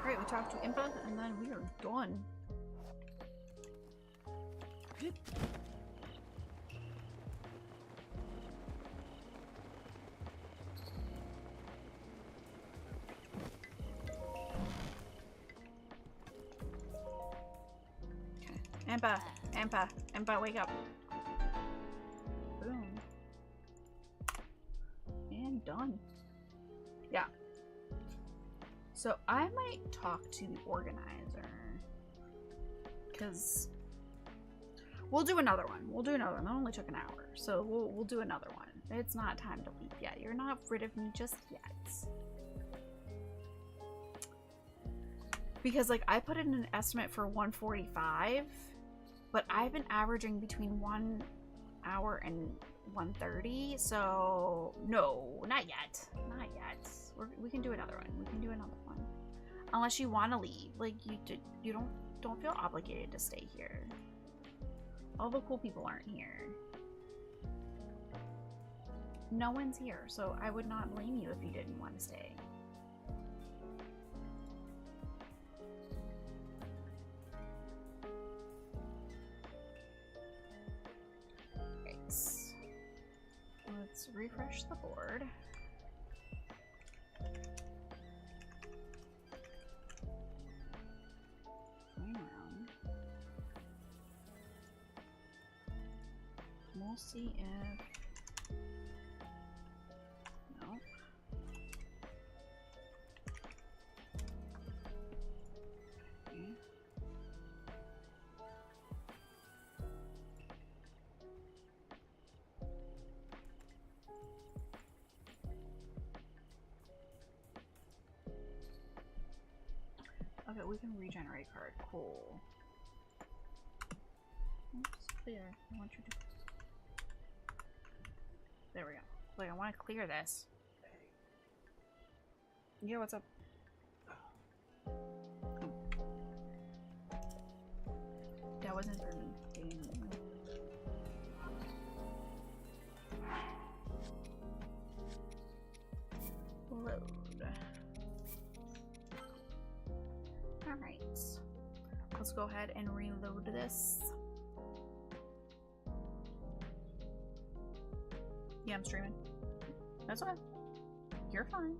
Alright, we talked to Impa, and then we are done. Okay. Impa, wake up. Boom. And done. Yeah. So I might talk to the organizer. Because we'll do another one. We'll do another one. That only took an hour. So we'll do another one. It's not time to leave yet. You're not rid of me just yet. Because like I put in an estimate for 145, but I've been averaging between 1 hour and 130. So no, not yet. Not yet. We can do another one. We can do another one. Unless you want to leave. Like you don't feel obligated to stay here. All the cool people aren't here. No one's here, so I would not blame you if you didn't want to stay. Right. Let's refresh the board. Going around. We'll see if... No. Okay. Okay, we can regenerate card. Cool. Oops, clear. I want you to... There we go. Like, I want to clear this. Yeah, what's up? Oh. That wasn't for me. Load. Alright. Let's go ahead and reload this. Yeah, I'm streaming. That's okay. You're fine.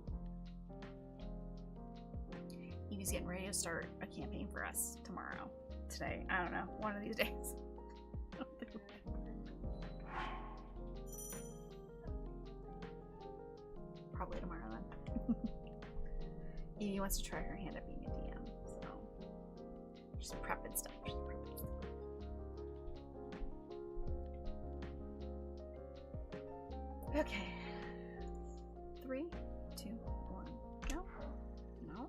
Evie's getting ready to start a campaign for us tomorrow. Today. I don't know. One of these days. Probably tomorrow then. Evie wants to try her hand at being a DM, so just prepping stuff. Just prepping stuff. Okay. 3, 2, 1, go. No.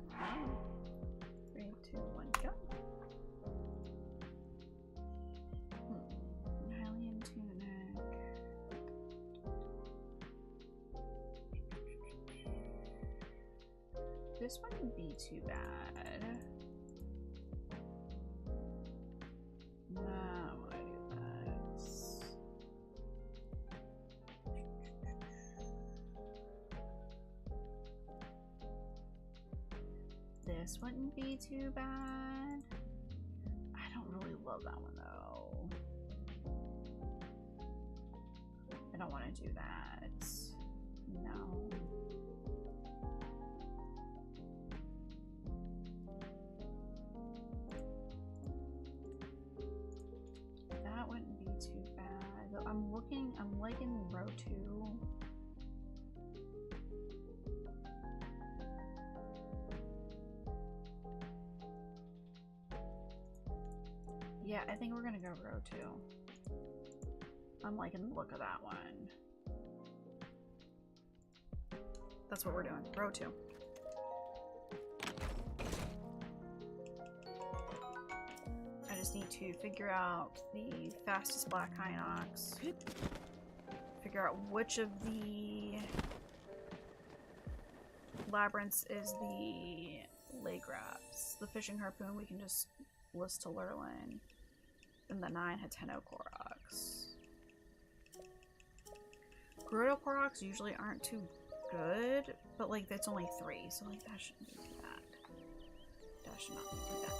No. 3, 2, 1, go. Hylian tunic. This wouldn't be too bad. No, I want to do this. This wouldn't be too bad. I don't really love that one though. I don't want to do that. No. That wouldn't be too bad. Though I'm liking row 2. Yeah, I think we're gonna go row 2. I'm liking the look of that one. That's what we're doing. Row 2. I just need to figure out the fastest Black Hinox. Figure out which of the labyrinths is the lake grabs. The fishing harpoon we can just list to Lurlin. And the 9 Hateno Koroks. Grotto Koroks usually aren't too good, but like that's only 3, so like that shouldn't be too bad. That should not be too bad.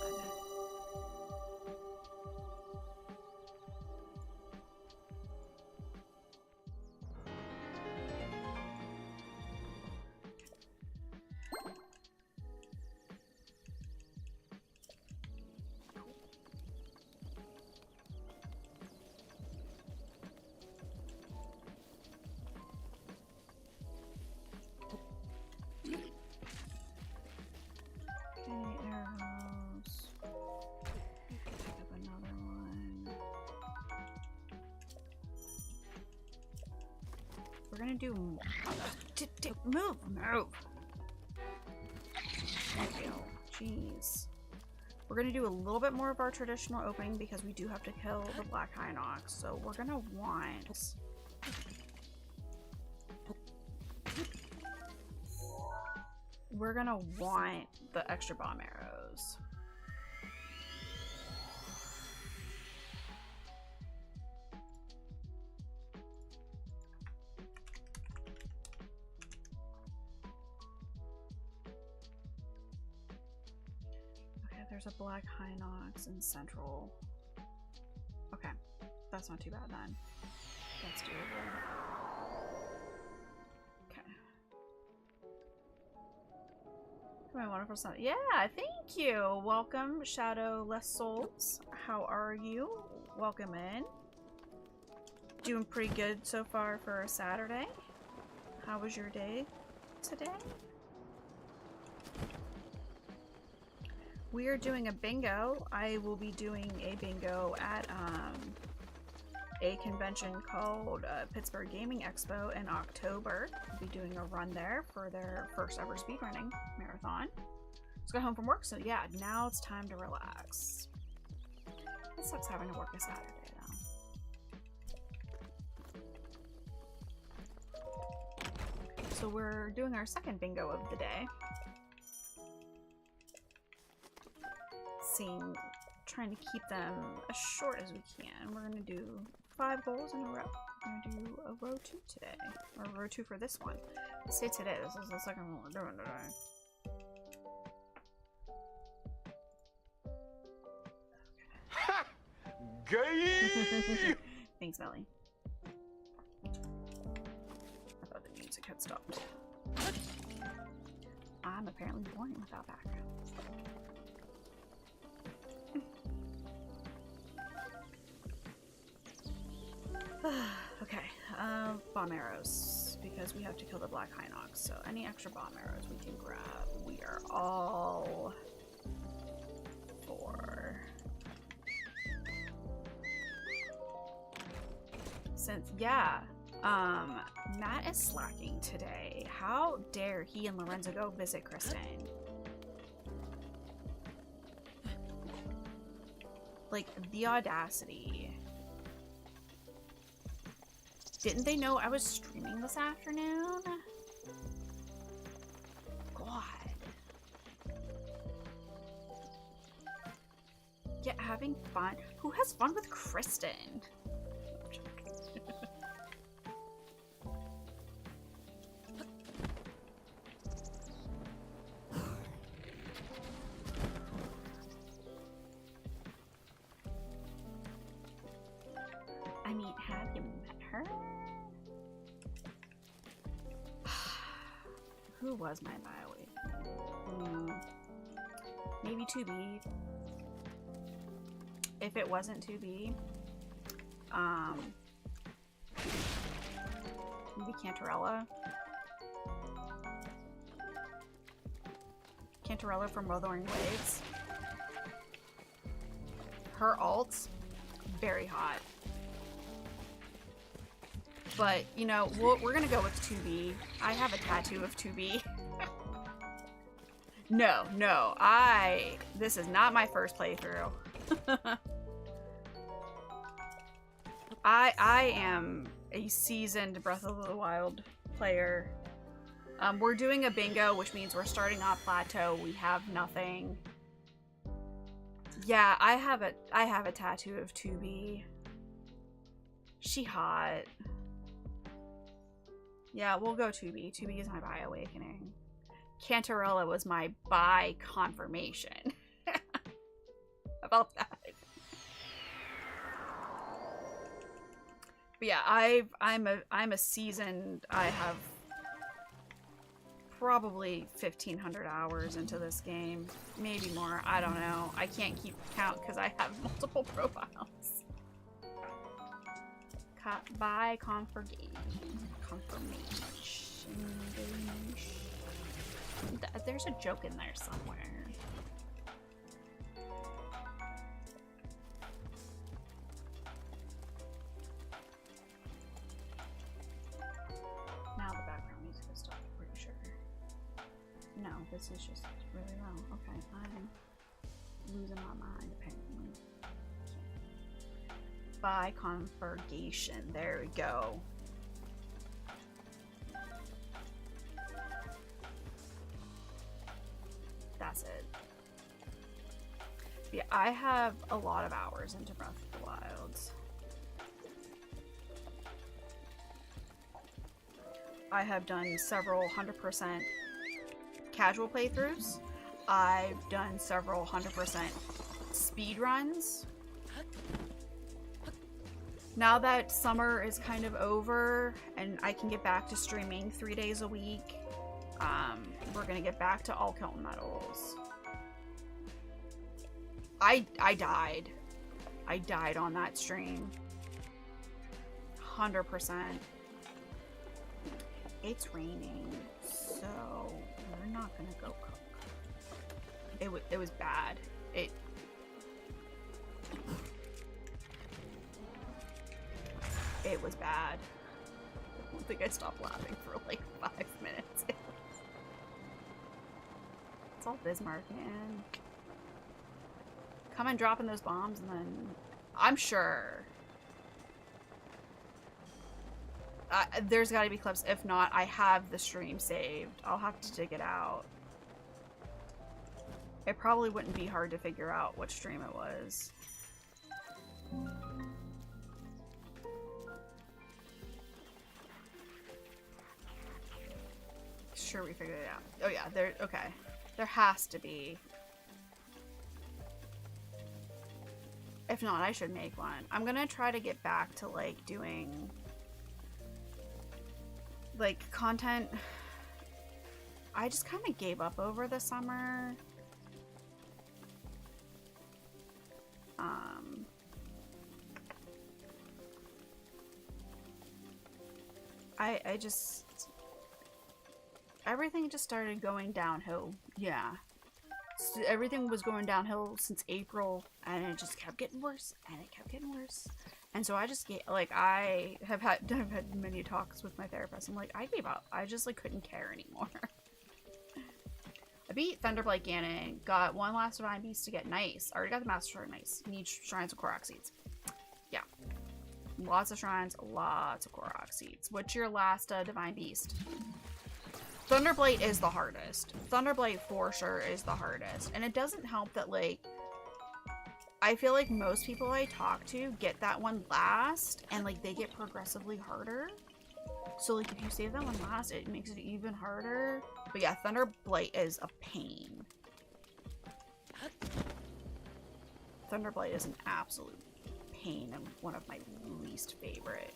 gonna do move. Thank you. Jeez. We're gonna do a little bit more of our traditional opening because we do have to kill the Black Hinox. So we're gonna want the extra bomb arrows. Okay, there's a Black Hinox in Central. Okay, that's not too bad then. That's doable. Okay. My wonderful son. Yeah, thank you. Welcome, Shadowless Souls. How are you? Welcome in. Doing pretty good so far for a Saturday. How was your day today? We are doing a bingo. I will be doing a bingo at a convention called Pittsburgh Gaming Expo in October. We'll be doing a run there for their first ever speedrunning marathon. Just got home from work, so yeah, now it's time to relax. It sucks having to work a Saturday though. So we're doing our second bingo of the day. Trying to keep them as short as we can. We're gonna do 5 goals in a row. We're gonna do a row 2 today, or row 2 for this one. Let's say today. This is the second one we're doing today. Ha! Gay! Thanks, Melly. I thought the music had stopped. I'm apparently boring without background. Okay, bomb arrows, because we have to kill the Black Hinox, so any extra bomb arrows we can grab, we are all for. Since, yeah, Matt is slacking today. How dare he and Lorenzo go visit Kristen? Like, the audacity. Didn't they know I was streaming this afternoon? God. Yeah, having fun. Who has fun with Kristen? I mean, have you met her? Who was my bio? Maybe 2B. If it wasn't 2B, maybe Cantarella. Cantarella from Wuthering Waves. Her ults, very hot. But, you know, we're gonna go with 2B. I have a tattoo of 2B. No, this is not my first playthrough. I am a seasoned Breath of the Wild player. We're doing a bingo, which means we're starting off plateau. We have nothing. Yeah, I have a tattoo of 2B. She hot. Yeah, we'll go 2B. 2B is my bi awakening. Cantarella was my bi confirmation. About that. But yeah, I'm a seasoned. I have probably 1,500 hours into this game, maybe more. I don't know. I can't keep count because I have multiple profiles. By confirmation. There's a joke in there somewhere. this is just really low. Okay, I'm losing my mind apparently. By confirmation, there we go. That's it. Yeah, I have a lot of hours into Breath of the Wilds. I have done several 100% casual playthroughs. I've done several 100% speed runs. Now that summer is kind of over and I can get back to streaming 3 days a week, we're gonna get back to all Kilton medals. I died. I died on that stream. 100%. It's raining, so we're not gonna go cook. It was bad. It was bad. I don't think I stopped laughing for like 5 minutes. It's all Bismarck, man. Come and dropping those bombs and then I'm sure there's got to be clips. If not, I have the stream saved. I'll have to dig it out. It probably wouldn't be hard to figure out what stream it was. Sure, we figured it out. Oh yeah, there. Okay, there has to be. If not, I should make one. I'm gonna try to get back to like doing like content. I just kind of gave up over the summer. I just everything just started going downhill. Yeah. So everything was going downhill since April, and it just kept getting worse, and it kept getting worse. And so I just get like I've had many talks with my therapist. I'm like, I gave up. I just like couldn't care anymore. I beat Thunderblight Ganon, got one last Divine Beast to get nice. Already got the Master Sword nice. Need shrines of Korok seeds. Yeah. Lots of shrines, lots of Korok seeds. What's your last Divine Beast? Thunderblight is the hardest. Thunderblight for sure is the hardest. And it doesn't help that, like, I feel like most people I talk to get that one last, and, like, they get progressively harder. So, like, if you save that one last, it makes it even harder. But yeah, Thunderblight is a pain. Thunderblight is an absolute pain and one of my least favorite.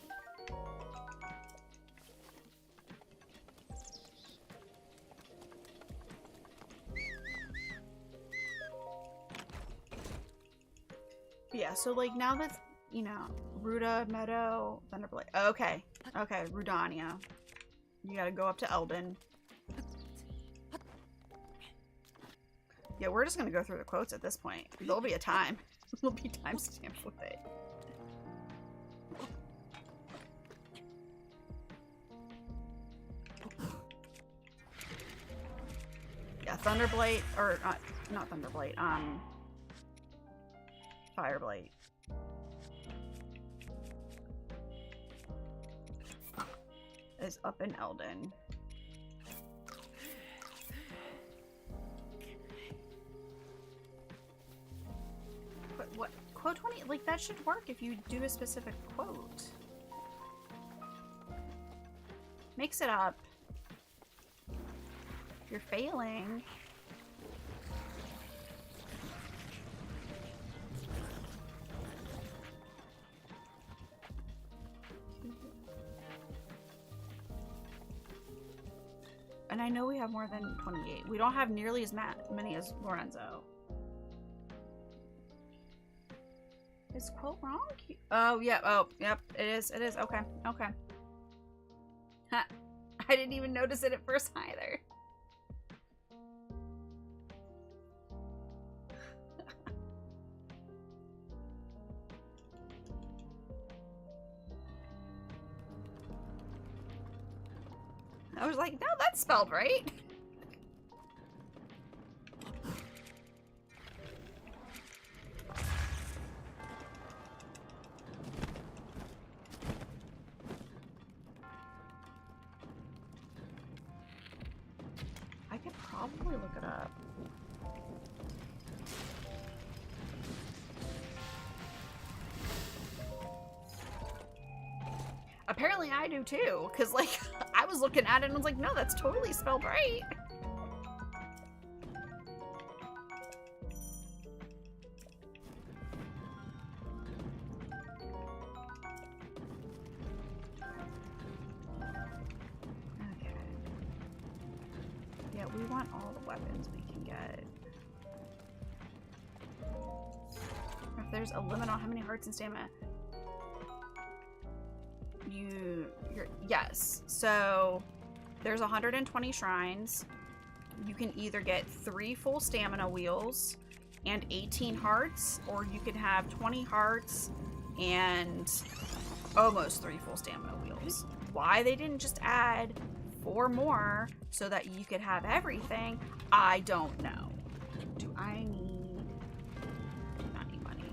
Yeah, so like now that, you know, Ruda, Meadow, Thunderblight. Okay, okay, Rudania. You gotta go up to Eldin. Yeah, we're just gonna go through the quotes at this point. There'll be a time. There'll be timestamps with it. Yeah, Thunderblight, or not Thunderblight, Fireblight. Is up in Eldin. But what? Quote 20? Like, that should work if you do a specific quote. Mix it up. You're failing. And I know we have more than 28. We don't have nearly as many as Lorenzo. Is quote wrong? Oh, yeah. Oh, yep. It is. It is. Okay. Okay. Ha. I didn't even notice it at first either. I was like, no, that's spelled right. probably look it up. Apparently I do too, because like I was looking at it and I was like, no, that's totally spelled right. Okay. Yeah, we want all the weapons we can get. If there's a limit on how many hearts and stamina. Yes. So there's 120 shrines. You can either get 3 full stamina wheels and 18 hearts, or you can have 20 hearts and almost 3 full stamina wheels. Why they didn't just add 4 more so that you could have everything, I don't know. Do I need money?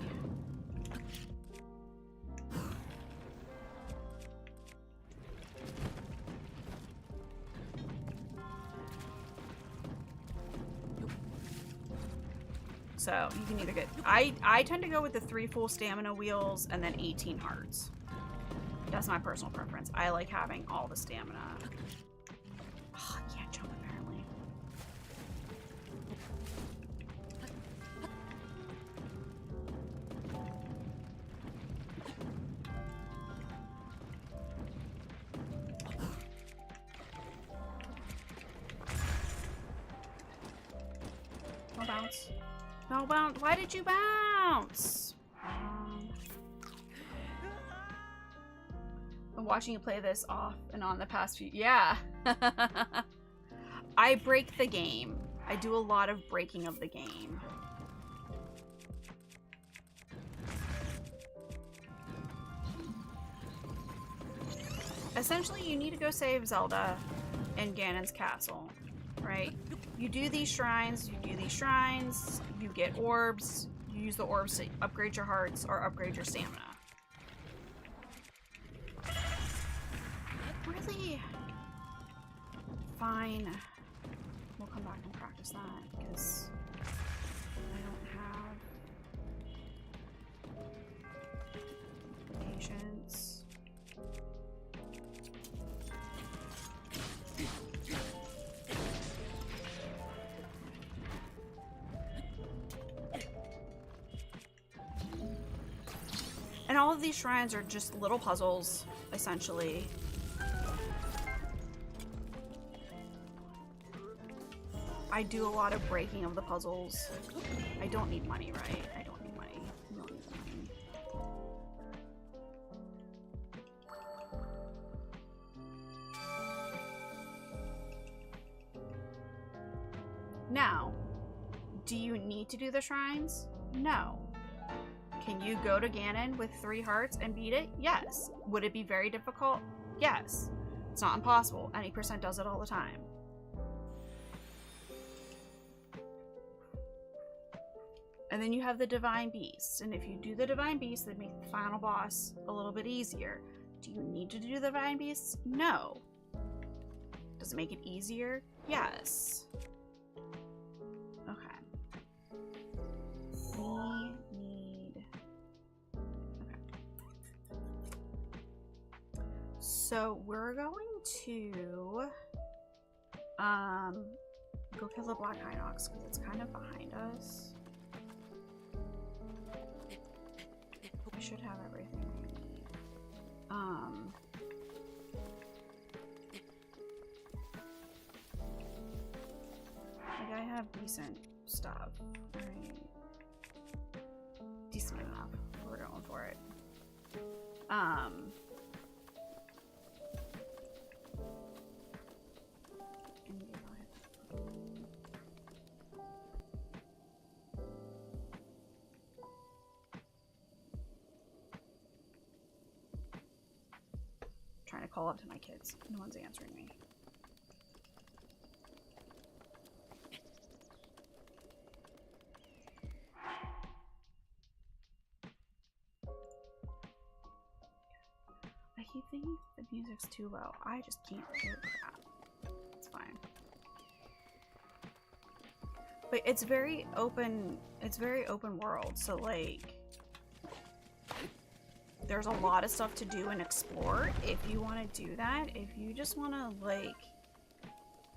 So you can either get, I tend to go with the 3 full stamina wheels and then 18 hearts. That's my personal preference. I like having all the stamina. Oh, I can't jump apparently. No bounce. No bounce. Why did you bounce? I'm watching you play this off and on the past few. Yeah. I break the game. I do a lot of breaking of the game. Essentially, you need to go save Zelda in Ganon's castle, right? You do these shrines, you get orbs, you use the orbs to upgrade your hearts or upgrade your stamina. Really? Fine. We'll come back and practice that, because I don't have patience. And all of these shrines are just little puzzles, essentially. I do a lot of breaking of the puzzles. I don't need money, right? I don't need money. I don't need money. Now, do you need to do the shrines? No. Can you go to Ganon with 3 hearts and beat it? Yes. Would it be very difficult? Yes. It's not impossible. Any percent does it all the time. And then you have the Divine Beasts. And if you do the Divine Beasts, they make the final boss a little bit easier. Do you need to do the Divine Beasts? No. Does it make it easier? Yes. Okay. We need... Okay. So we're going to... go kill the Black Hinox because it's kind of behind us. We should have everything we need. Like I have decent stuff, right? Decent enough. We're going for it. Trying to call up to my kids. No one's answering me. I keep thinking the music's too low. I just can't hear crap. It's fine. But it's very open world, so like there's a lot of stuff to do and explore if you want to do that. If you just want to like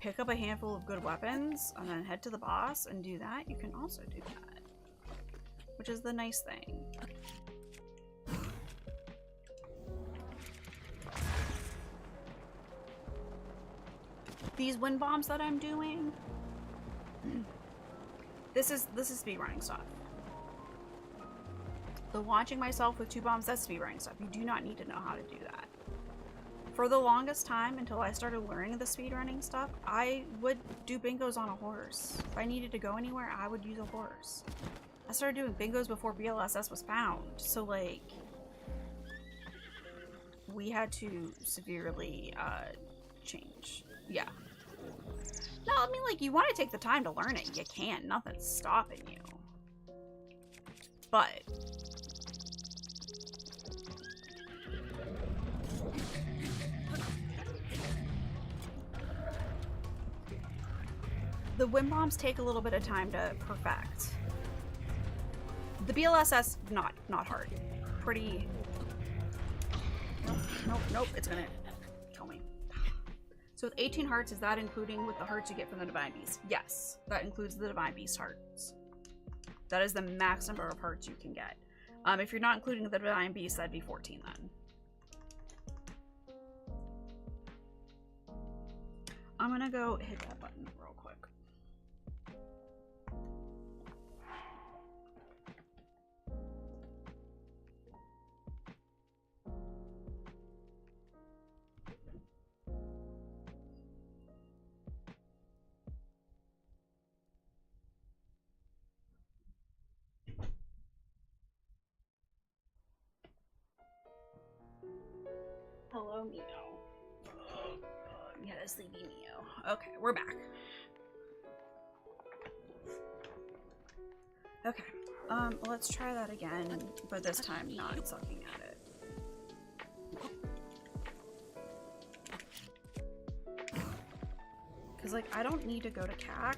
pick up a handful of good weapons and then head to the boss and do that, you can also do that, which is the nice thing. These wind bombs that I'm doing, this is speedrunning stuff. The launching myself with 2 bombs, that's speedrunning stuff. You do not need to know how to do that. For the longest time, until I started learning the speedrunning stuff, I would do bingos on a horse. If I needed to go anywhere, I would use a horse. I started doing bingos before BLSS was found, so like we had to severely change. Yeah. No, I mean, like, you want to take the time to learn it, you can. Nothing's stopping you. But the wind bombs take a little bit of time to perfect. The BLSS, not hard. Pretty... Nope, it's gonna kill me. So with 18 hearts, is that including with the hearts you get from the Divine Beast? Yes, that includes the Divine Beast hearts. That is the max number of hearts you can get. If you're not including the Divine Beast, that'd be 14 then. I'm gonna go hit that button real quick. Hello, Mio. Yeah, sleepy Mio. Okay, we're back. Okay, let's try that again, but this time not sucking at it. Because, like, I don't need to go to CAC,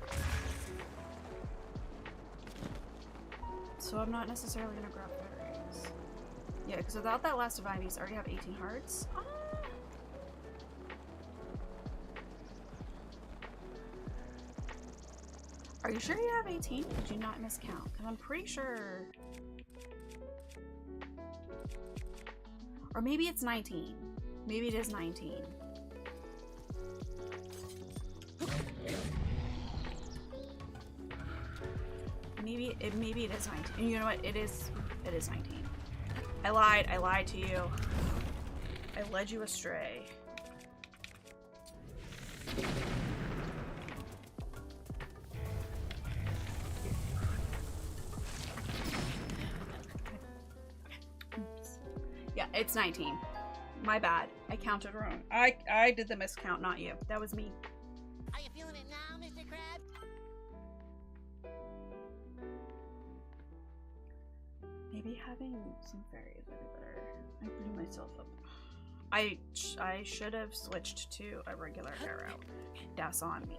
so I'm not necessarily gonna grab berries. Yeah, because without that last Divine Beast, I already have 18 hearts. Are you sure you have 18? Did you not miscount? Because I'm pretty sure... Or maybe it's 19. Maybe it is 19. Maybe it is 19. And you know what? It is 19. I lied to you. I led you astray. Yeah, it's 19. My bad. I counted wrong. I did the miscount, not you. That was me. Are you feeling it now, Mr. Krabs? Maybe having some fairies would be better. I blew myself up. I should have switched to a regular arrow. That's on me.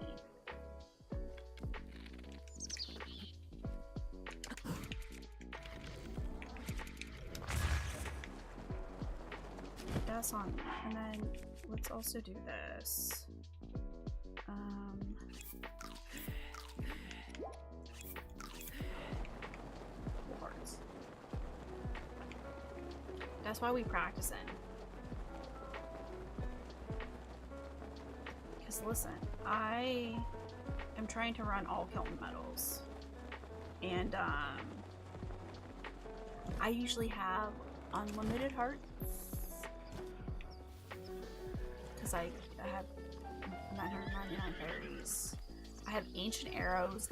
That's on me. And then let's also do this. Hearts. That's why we practice in. Because listen, I am trying to run all Kilton medals. And I usually have unlimited hearts. Because I have 999 fairies. I have ancient arrows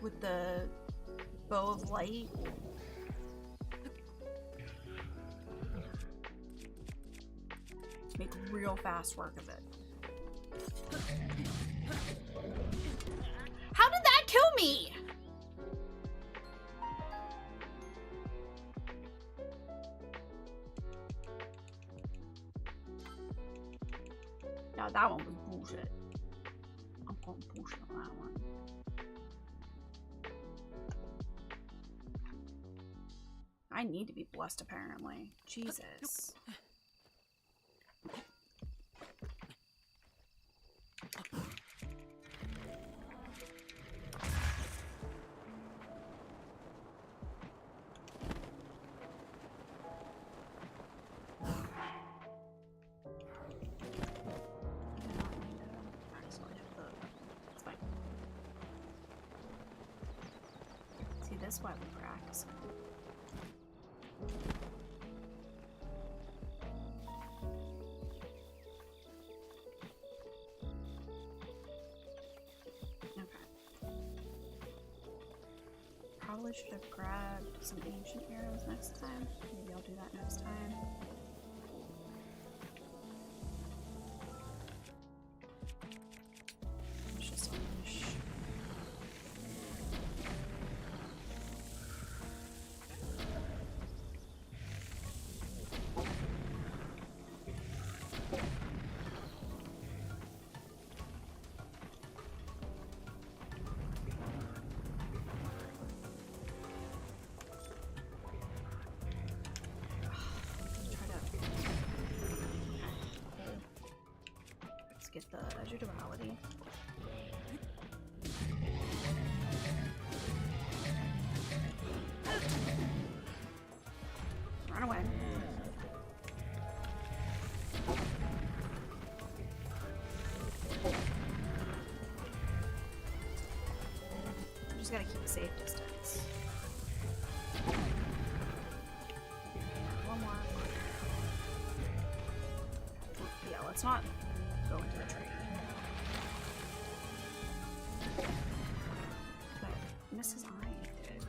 with the bow of light. Make real fast work of it. How did that kill me? Now that one was bullshit. I'm calling bullshit on that one. I need to be blessed, apparently. Jesus. That's why we practice. Okay. Probably should have grabbed some ancient arrows next time. Maybe I'll do that next time. It's just unleash. Get the edge of duality. Run away. I just gotta keep a safe distance. One more. Yeah, let's not go into the tree. But Mrs. I did.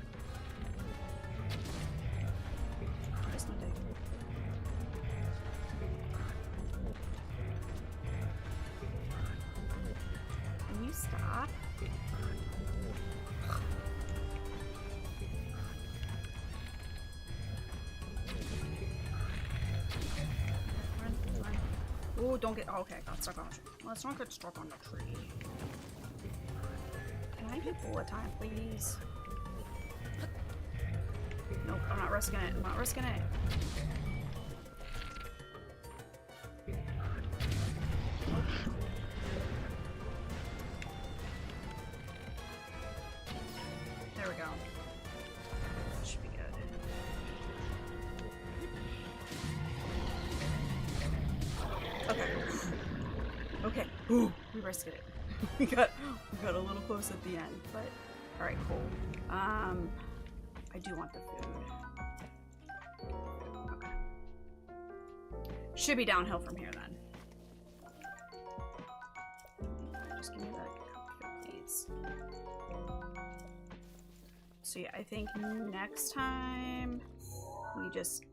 I just need to. Can you stop? Oh, don't get. Oh, okay, got stuck on a tree. Let's not get stuck on the tree. Can I get bullet time, please? Nope, I'm not risking it. I'm not risking it. There we go. That should be good. Okay. Okay. Ooh, we risked it. we got a little close at the end, but all right, cool. I do want the food. Okay. Should be downhill from here then. Just give me that cupcake, please. So yeah, I think next time we just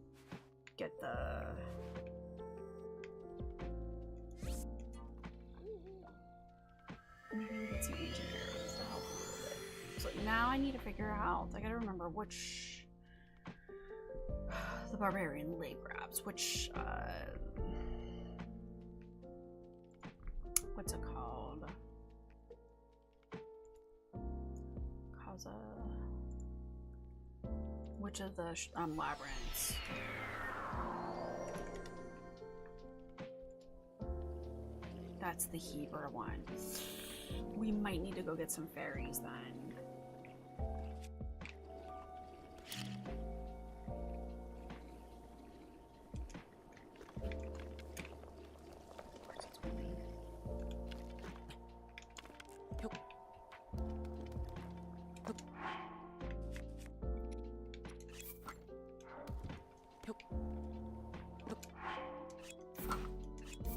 get the. Maybe we get some ancient arrows to help a little bit. So now I need to figure out, I gotta remember which, the barbarian leg grabs, which, what's it called? Which of the labyrinths? That's the Heber one. We might need to go get some fairies then.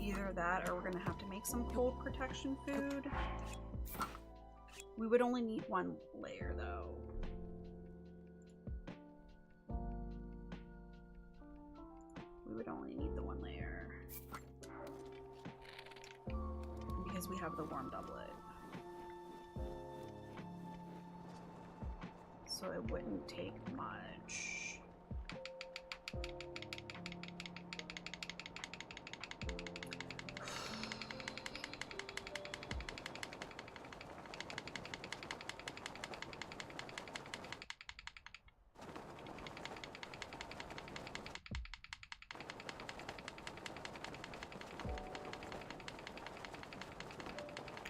Either that or we're gonna have to make some cold protection food. We would only need one layer though. We would only need the one layer. Because we have the warm doublet. So it wouldn't take much.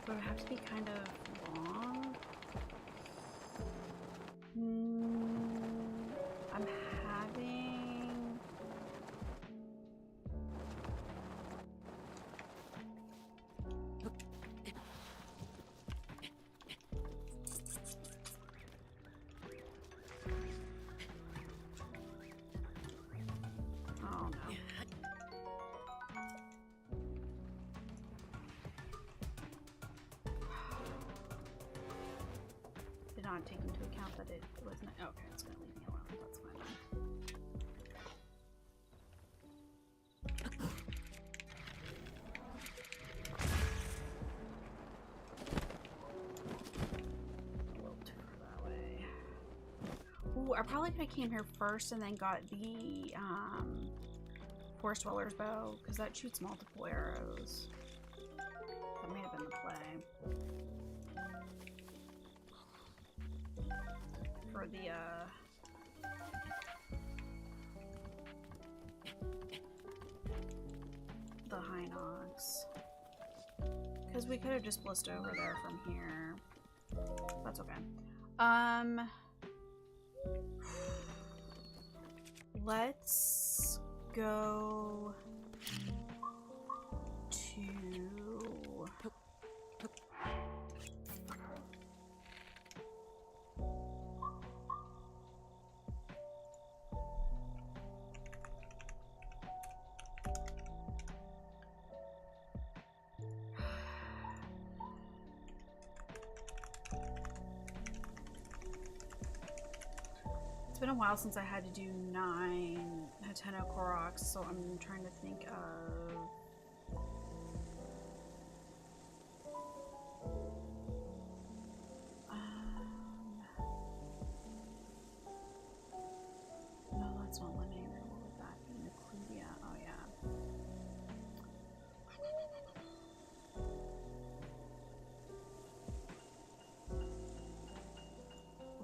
But it would have to be kind of long. I'm having... Oh no. Did not take into account that it wasn't... Okay, it's gonna leave me alone. That's fine then. A little too far that way. Ooh, I probably could have came here first and then got the Forest Dweller's bow, because that shoots multiple arrows. That may have been the play. For the Hinox. Because we could have just blitzed over there from here. That's okay. Let's go to... It's been a while since I had to do 9 Hateno Koroks, so I'm trying to think of... No, that's not linear. What would that be? Nucledia. Oh, yeah.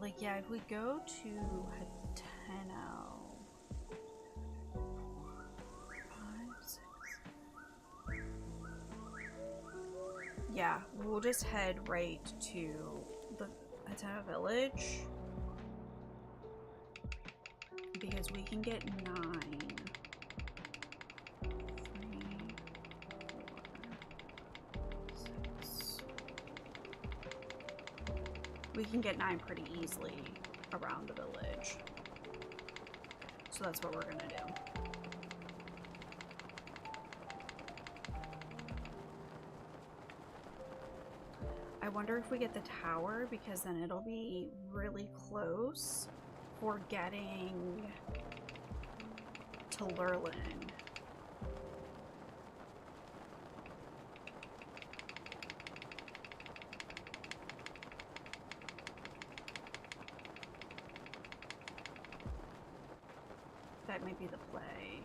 Like, yeah, if we go to Hateno... 5, 6... Yeah, we'll just head right to the Hateno village. Because we can get 9. 3, 4, 6... We can get 9 pretty easily around the village. So that's what we're gonna do. I wonder if we get the tower, because then it'll be really close for getting to Lurlin. That might be the play.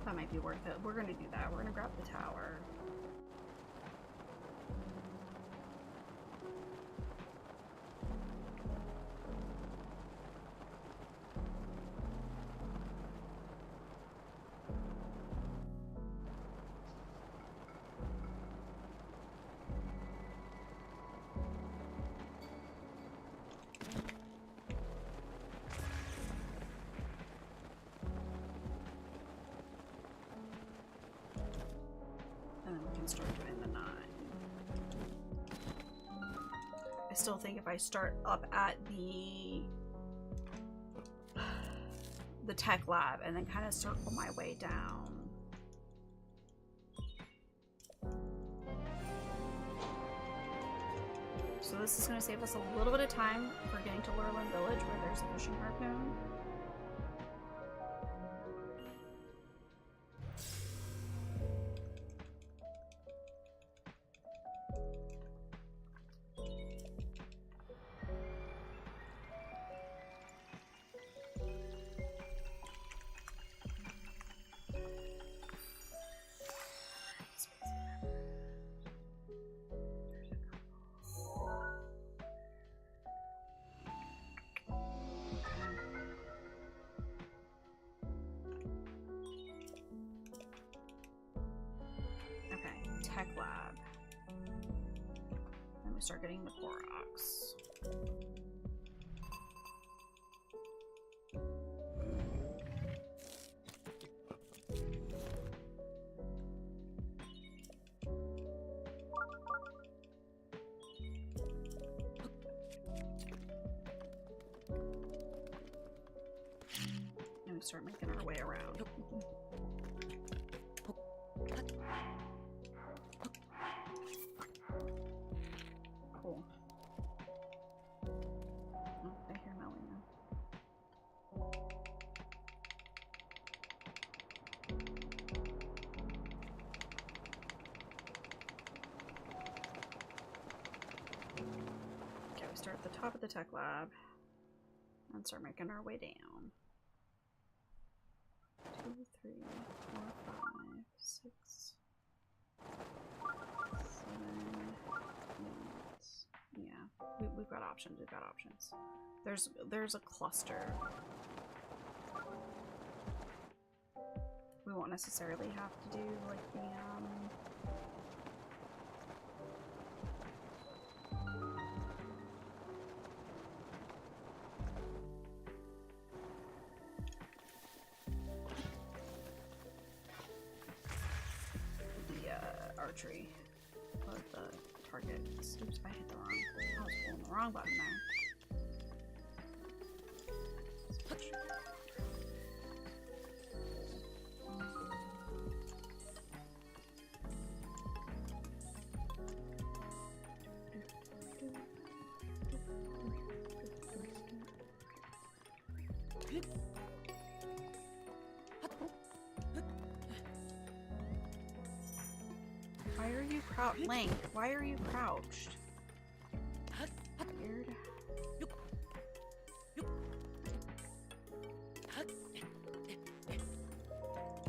That might be worth it. We're gonna do that. We're gonna grab the tower. And then we can start doing the 9. I still think if I start up at the tech lab and then kind of circle my way down. So this is going to save us a little bit of time for getting to Lurlin Village where there's a fishing harpoon. tech lab. Then we start getting the Koroks. And we start making our way around. Cool. Oh, I hear Melina. Okay, we start at the top of the tech lab and start making our way down. 2, 3, 4, 5, 6, 7, 8. Yeah, we've got options. We've got options. There's a cluster. We won't necessarily have to do like the archery of the target. Oops, I hit the wrong. I was pulling the wrong button there. Why are you crouched? Link, why are you crouched? Weird.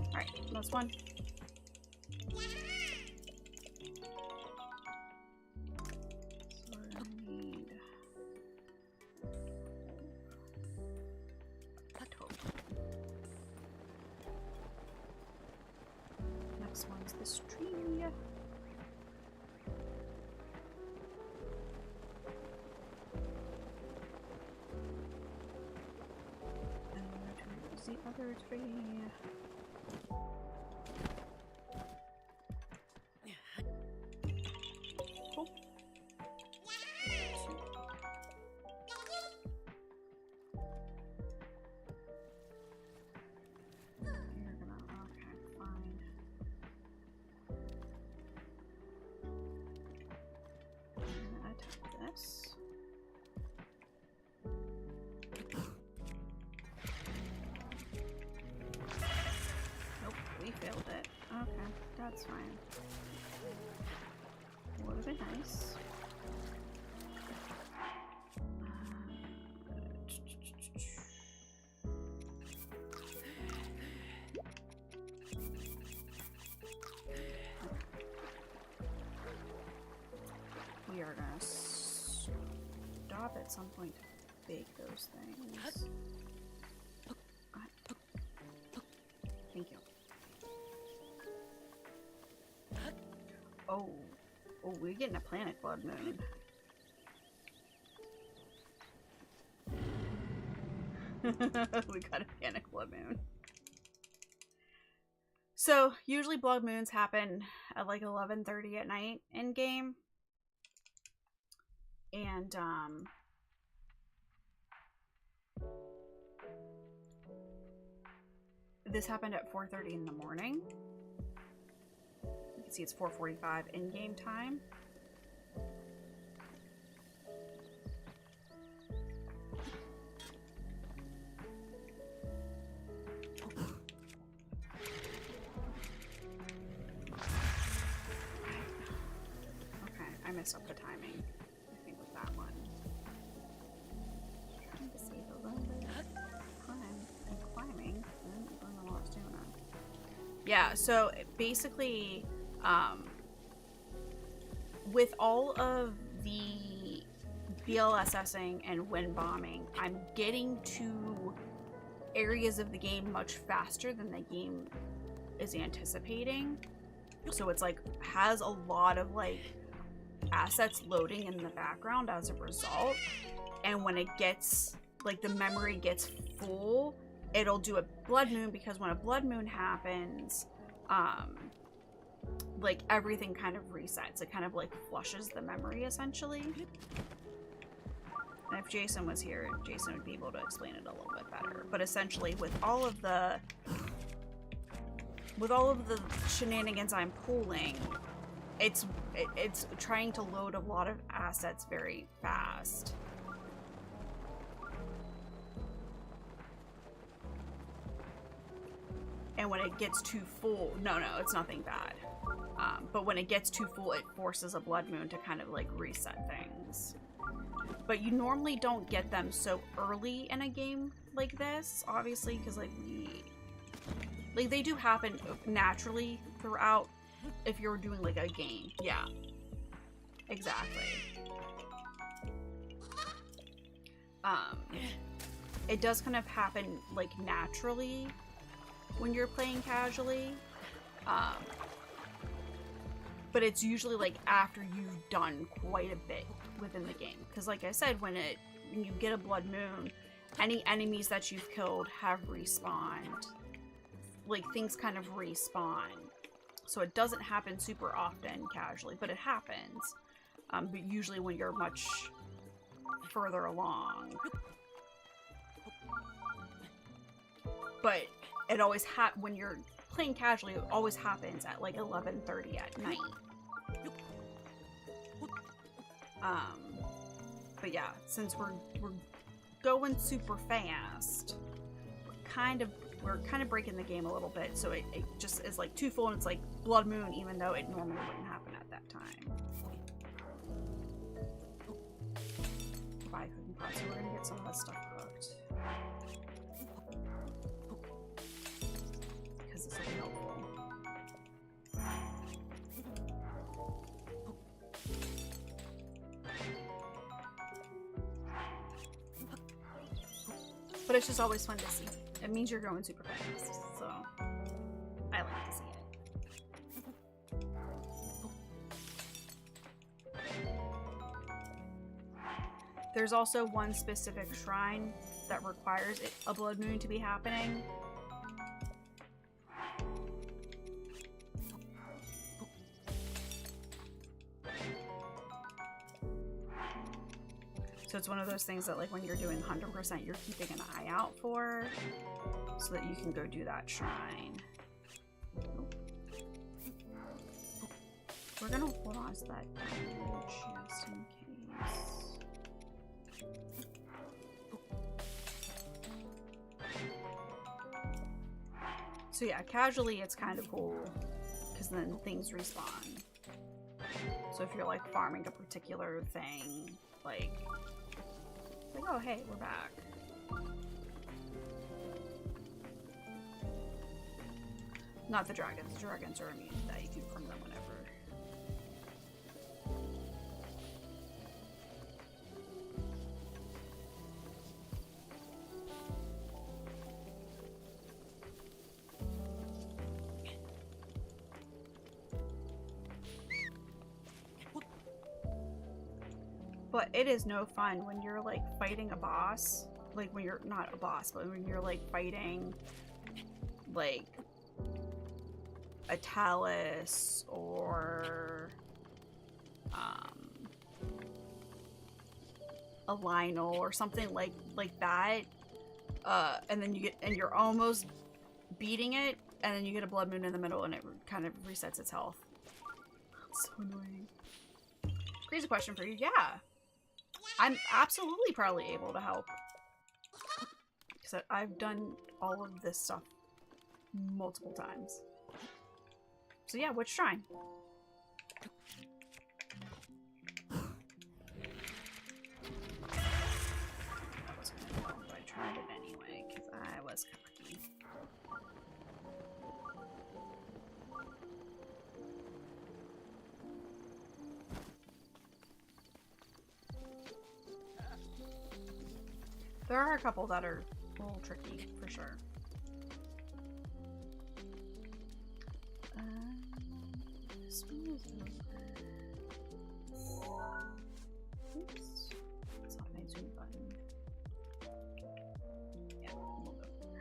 Alright, last one. So I need a total. Next one's this tree. The other tree. Cool. You're gonna, okay, fine. I'm gonna attack this. Failed it. Okay, that's fine. Would have been nice. We are gonna stop at some point to bake those things. Thank you. Oh, we're getting a planet blood moon. We got a planet blood moon. So usually blood moons happen at like 11:30 at night in game, and this happened at 4:30 in the morning. You can see it's 4:45 in-game time. Okay, I messed up the timing, I think, with that one. Trying to save a little bit of time and climbing, and then burn a lot of stamina. Yeah, so basically, with all of the BLSSing and wind bombing, I'm getting to areas of the game much faster than the game is anticipating. So it's like has a lot of like assets loading in the background as a result. And when it gets like the memory gets full, it'll do a blood moon, because when a blood moon happens, like everything kind of resets. It kind of like flushes the memory essentially. And if Jason was here, Jason would be able to explain it a little bit better. But essentially with all of the shenanigans I'm pulling, it's trying to load a lot of assets very fast. And when it gets too full, no, it's nothing bad. But when it gets too full, it forces a blood moon to kind of like reset things. But you normally don't get them so early in a game like this, obviously, because like they do happen naturally throughout if you're doing like a game. Yeah, exactly. It does kind of happen like naturally when you're playing casually, but it's usually like after you've done quite a bit within the game, because like I said, when you get a blood moon, any enemies that you've killed have respawned. Like things kind of respawn, so it doesn't happen super often casually, but it happens. But usually when you're much further along. But it always when you're playing casually, it always happens at like 11:30 at night. But yeah, since we're going super fast, we're kind of breaking the game a little bit, so it just is like too full and it's like blood moon, even though it normally wouldn't happen at that time. Bye, cooking pot. So we're gonna get some of this stuff cooked. Because this will be helpful. But it's just always fun to see. It means you're going super fast, so I like to see it. There's also one specific shrine that requires a blood moon to be happening. So it's one of those things that like when you're doing 100%, you're keeping an eye out for, so that you can go do that shrine. We're gonna hold on to that damage just in case. So yeah, casually it's kind of cool, because then things respawn. So if you're like farming a particular thing, like oh hey, we're back. Not the dragons. The dragons are immune to that. You can farm them whenever. But it is no fun when you're like fighting a boss, like when you're not a boss, but when you're like fighting like a Talus or a Lionel or something like that, and then you're almost beating it, and then you get a blood moon in the middle and it kind of resets its health. That's so annoying. Crazy question for you. Yeah, I'm absolutely probably able to help, because I've done all of this stuff multiple times. So yeah, which shrine? I was gonna know, but I tried it anyway, because I was cocky. There are a couple that are a little tricky, for sure. This one is over. Oops. That's not my zoom button. Yeah, we'll go over.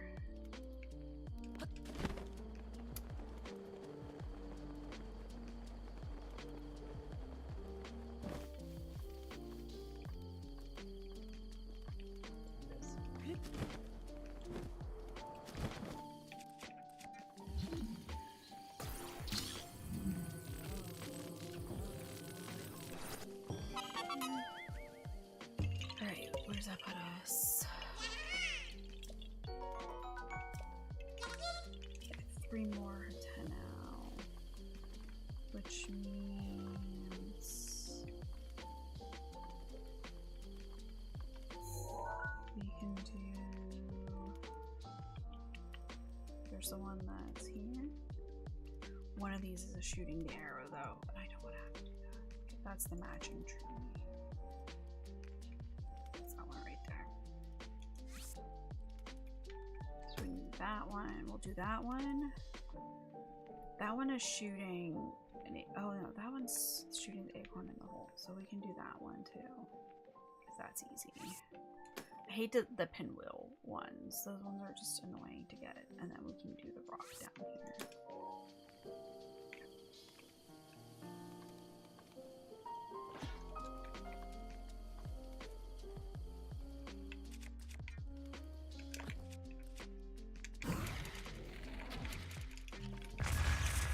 Alright, where does that put us? 3 more to now. Which means we can do. There's the one that's here. One of these is a shooting the arrow though, but I don't want to have to do that. That's the matching tree. That's that one right there. So we need that one. We'll do that one. That one is shooting oh no, that one's shooting the acorn in the hole. So we can do that one too. Because that's easy. I hate the pinwheel ones. Those ones are just annoying to get. And then we can do the rock down here.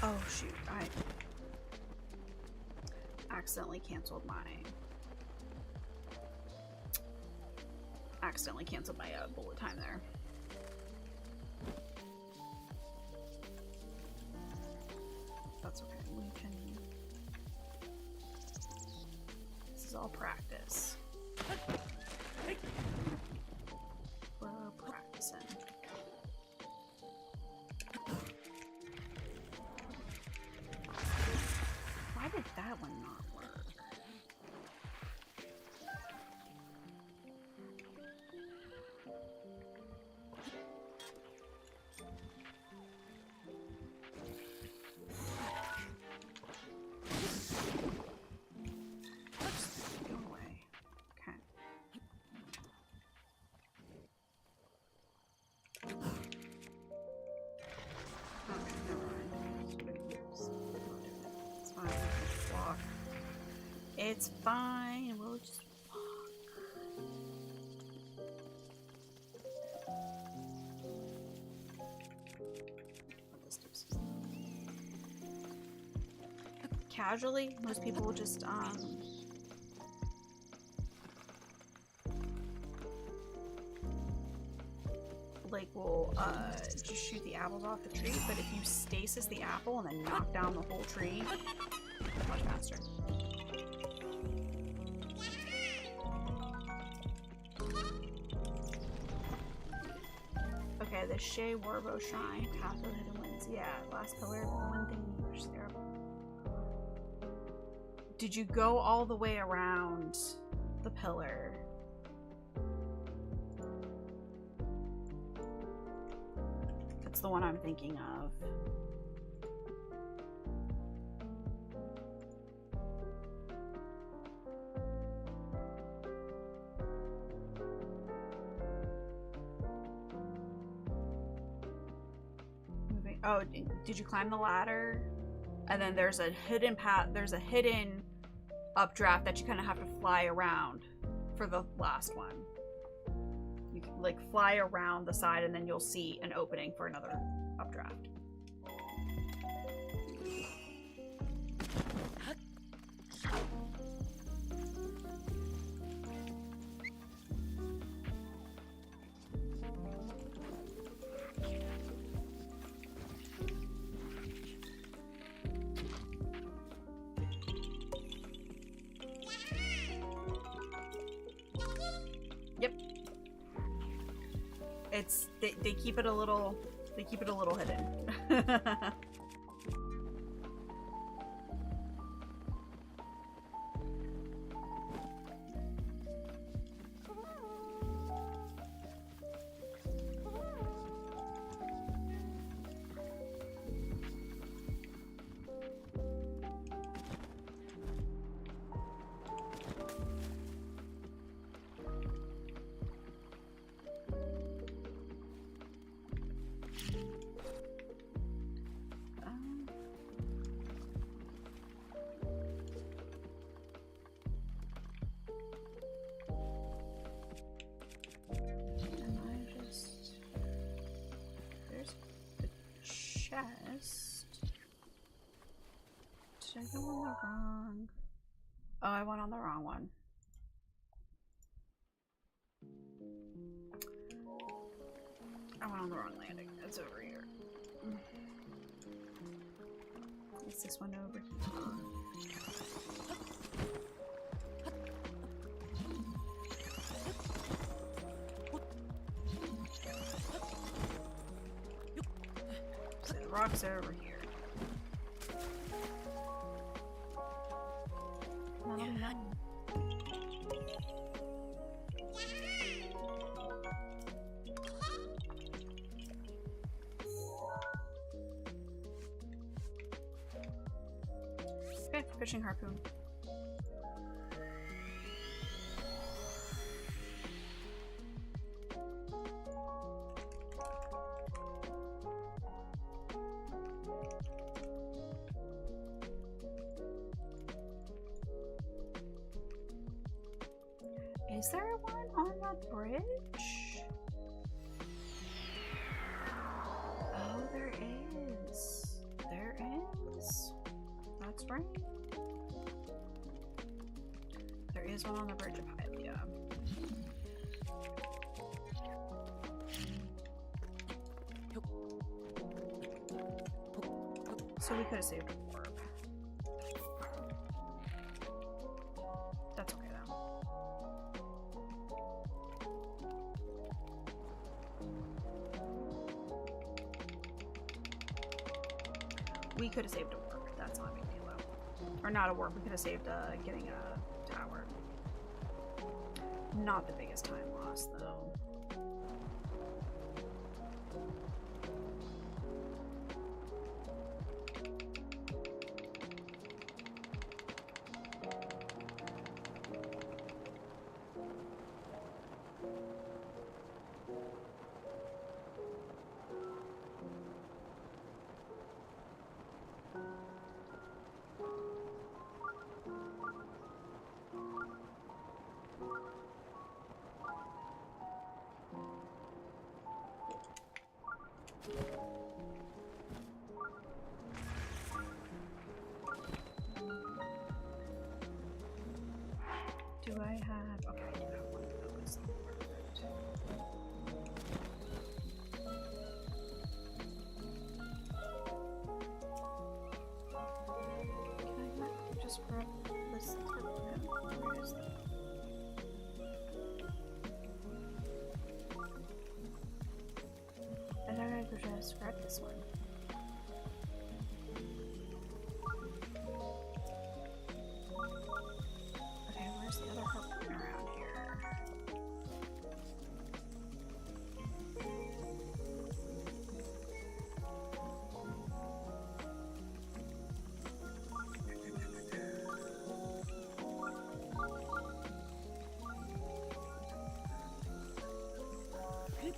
Oh shoot, I accidentally canceled my bullet time there. That's okay, we can. This is all practice. We're practicing. Why did that one not work? Go away. Okay. Okay, never mind. It's fine. Just walk. It's fine. We'll just walk. Casually, most people will just like will just shoot the apples off the tree, but if you stasis the apple and then knock down the whole tree, it's much faster. Okay, the Shea Warbo Shrine, Path of Hidden Winds. Yeah, last pillar, one thing you wish there. Did you go all the way around the pillar? That's the one I'm thinking of. Moving. Oh, did you climb the ladder? And then there's a hidden path. There's a hidden updraft that you kind of have to fly around for the last one. You can like fly around the side and then you'll see an opening for another updraft. Yep. It's they keep it a little hidden. Did I go on the wrong? Oh, I went on the wrong one. I went on the wrong landing. It's over here. Is this one over here? So the rocks are over here. Okay, fishing harpoon. Is there one on the bridge? Oh, there is. There is. That's right. There is one on the bridge of Hylia. So we could have saved a orb. That's okay though. We could have saved a warp. That's not a big deal though. Or not a warp. We could have saved getting a tower. Not the biggest time loss though. Do I have... Okay, I do have one that was perfect. Can I not just grab this? Where is that? I thought I could just grab this one. Okay, where's the other harpoon around here?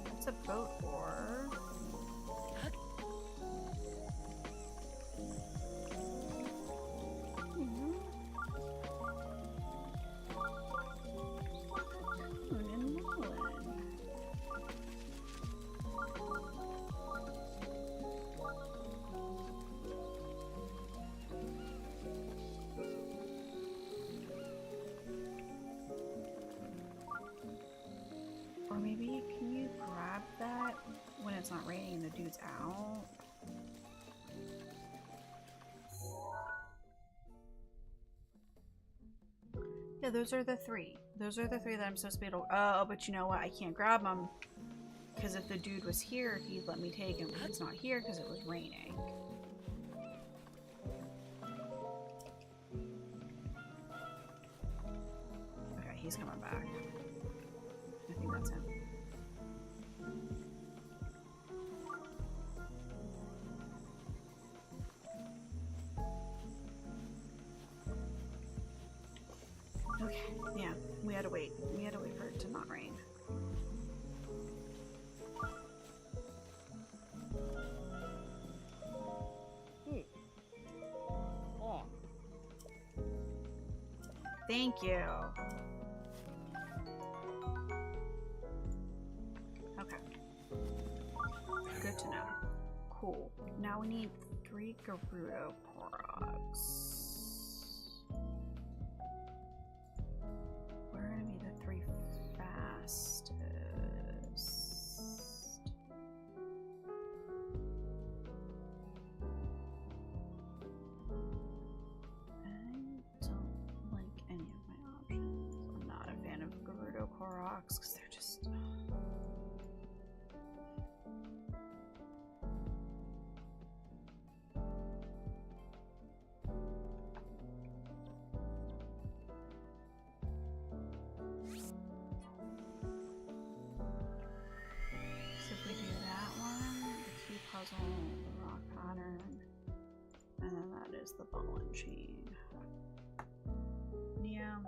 That's a boat or... Or maybe can you grab that when it's not raining and the dude's out? Yeah, those are the three. Those are the three that I'm supposed to be able to... Oh, but you know what? I can't grab them. Because if the dude was here, he'd let me take him. But he's not here because it was raining. Okay, he's coming back. I think that's him. Okay, yeah, we had to wait. We had to wait for it to not rain. Oh. Thank you. Okay. Good to know. Cool. Now we need 3 Gerudo Koroks. We're gonna be the 3 fastest. I don't like any of my options. I'm not a fan of Gerudo Koroks because they're just. Rock pattern, and then that is the ball and chain. Yeah,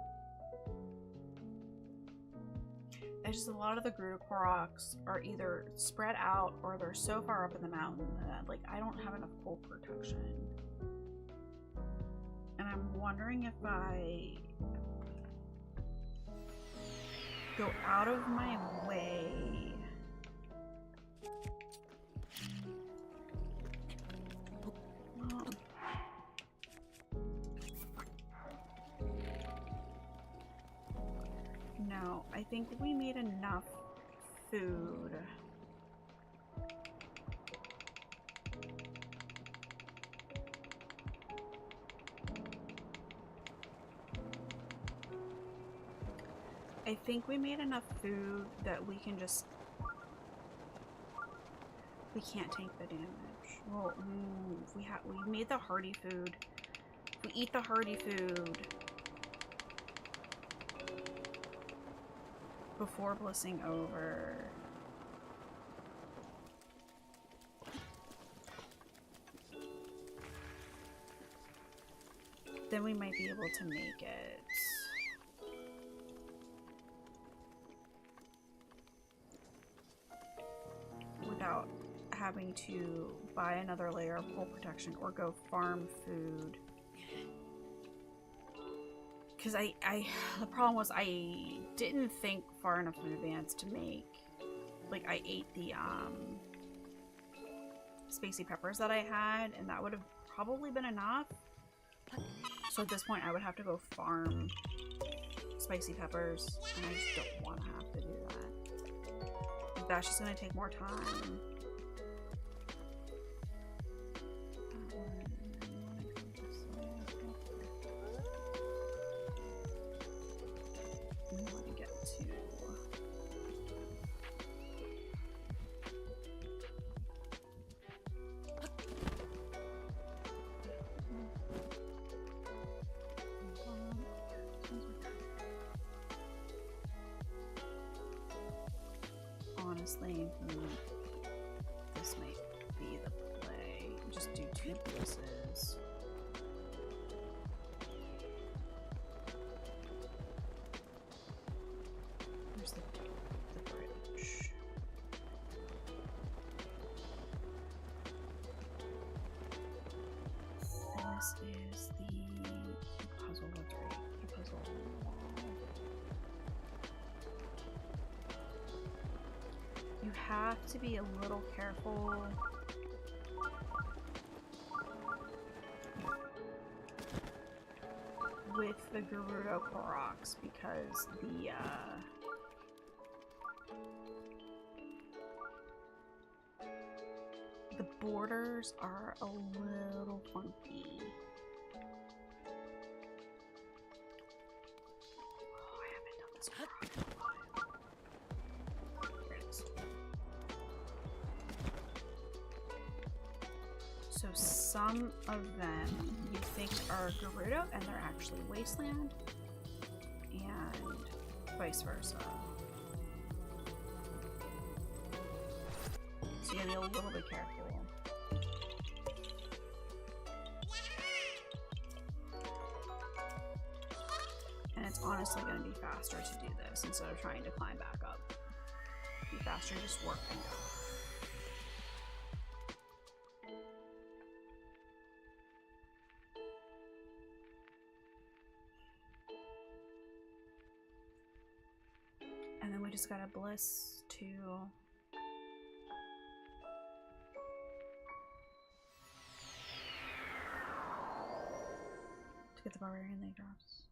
it's just a lot of the Gerudo Koroks are either spread out or they're so far up in the mountain that like I don't have enough pole protection, and I'm wondering if I go out of my way. No, I think we made enough food. I think we made enough food that we can just... We can't take the damage. Well, we made the hardy food. If we eat the hardy food before blissing over, then we might be able to make it. Without having to buy another layer of pole protection or go farm food. Because the problem was I didn't think far enough in advance to make, like I ate the spicy peppers that I had, and that would have probably been enough. So at this point I would have to go farm spicy peppers, and I just don't want to have to do that. That's just going to take more time. Honestly, this might be the play. Just do 2 blisses. Where's the bridge? This is the puzzle. That's right. The puzzle. You have to be a little careful with the Gerudo Koroks because the borders are a little funky. Oh, I haven't done this before. So some of them you think are Gerudo and they're actually Wasteland, and vice versa. So you gotta be a little bit careful. And it's honestly gonna be faster to do this instead of trying to climb back up. Be faster, just work and go. And then we just got a bliss to Get the barbarian that he drops.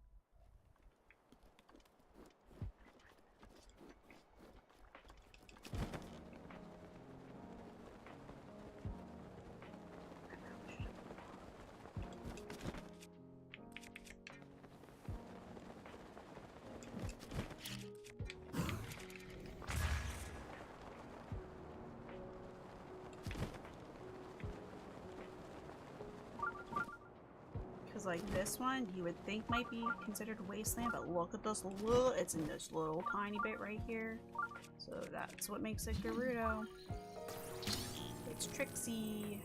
Like this one, you would think might be considered wasteland, but look at this little, it's in this little tiny bit right here. So that's what makes it Gerudo. It's Trixie.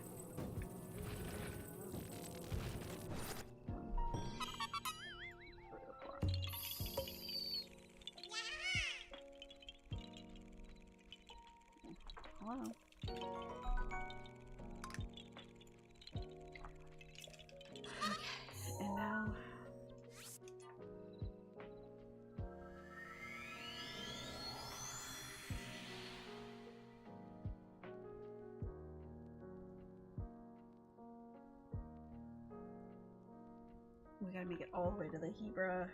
Hello. And now we gotta make it all the way to the Hebra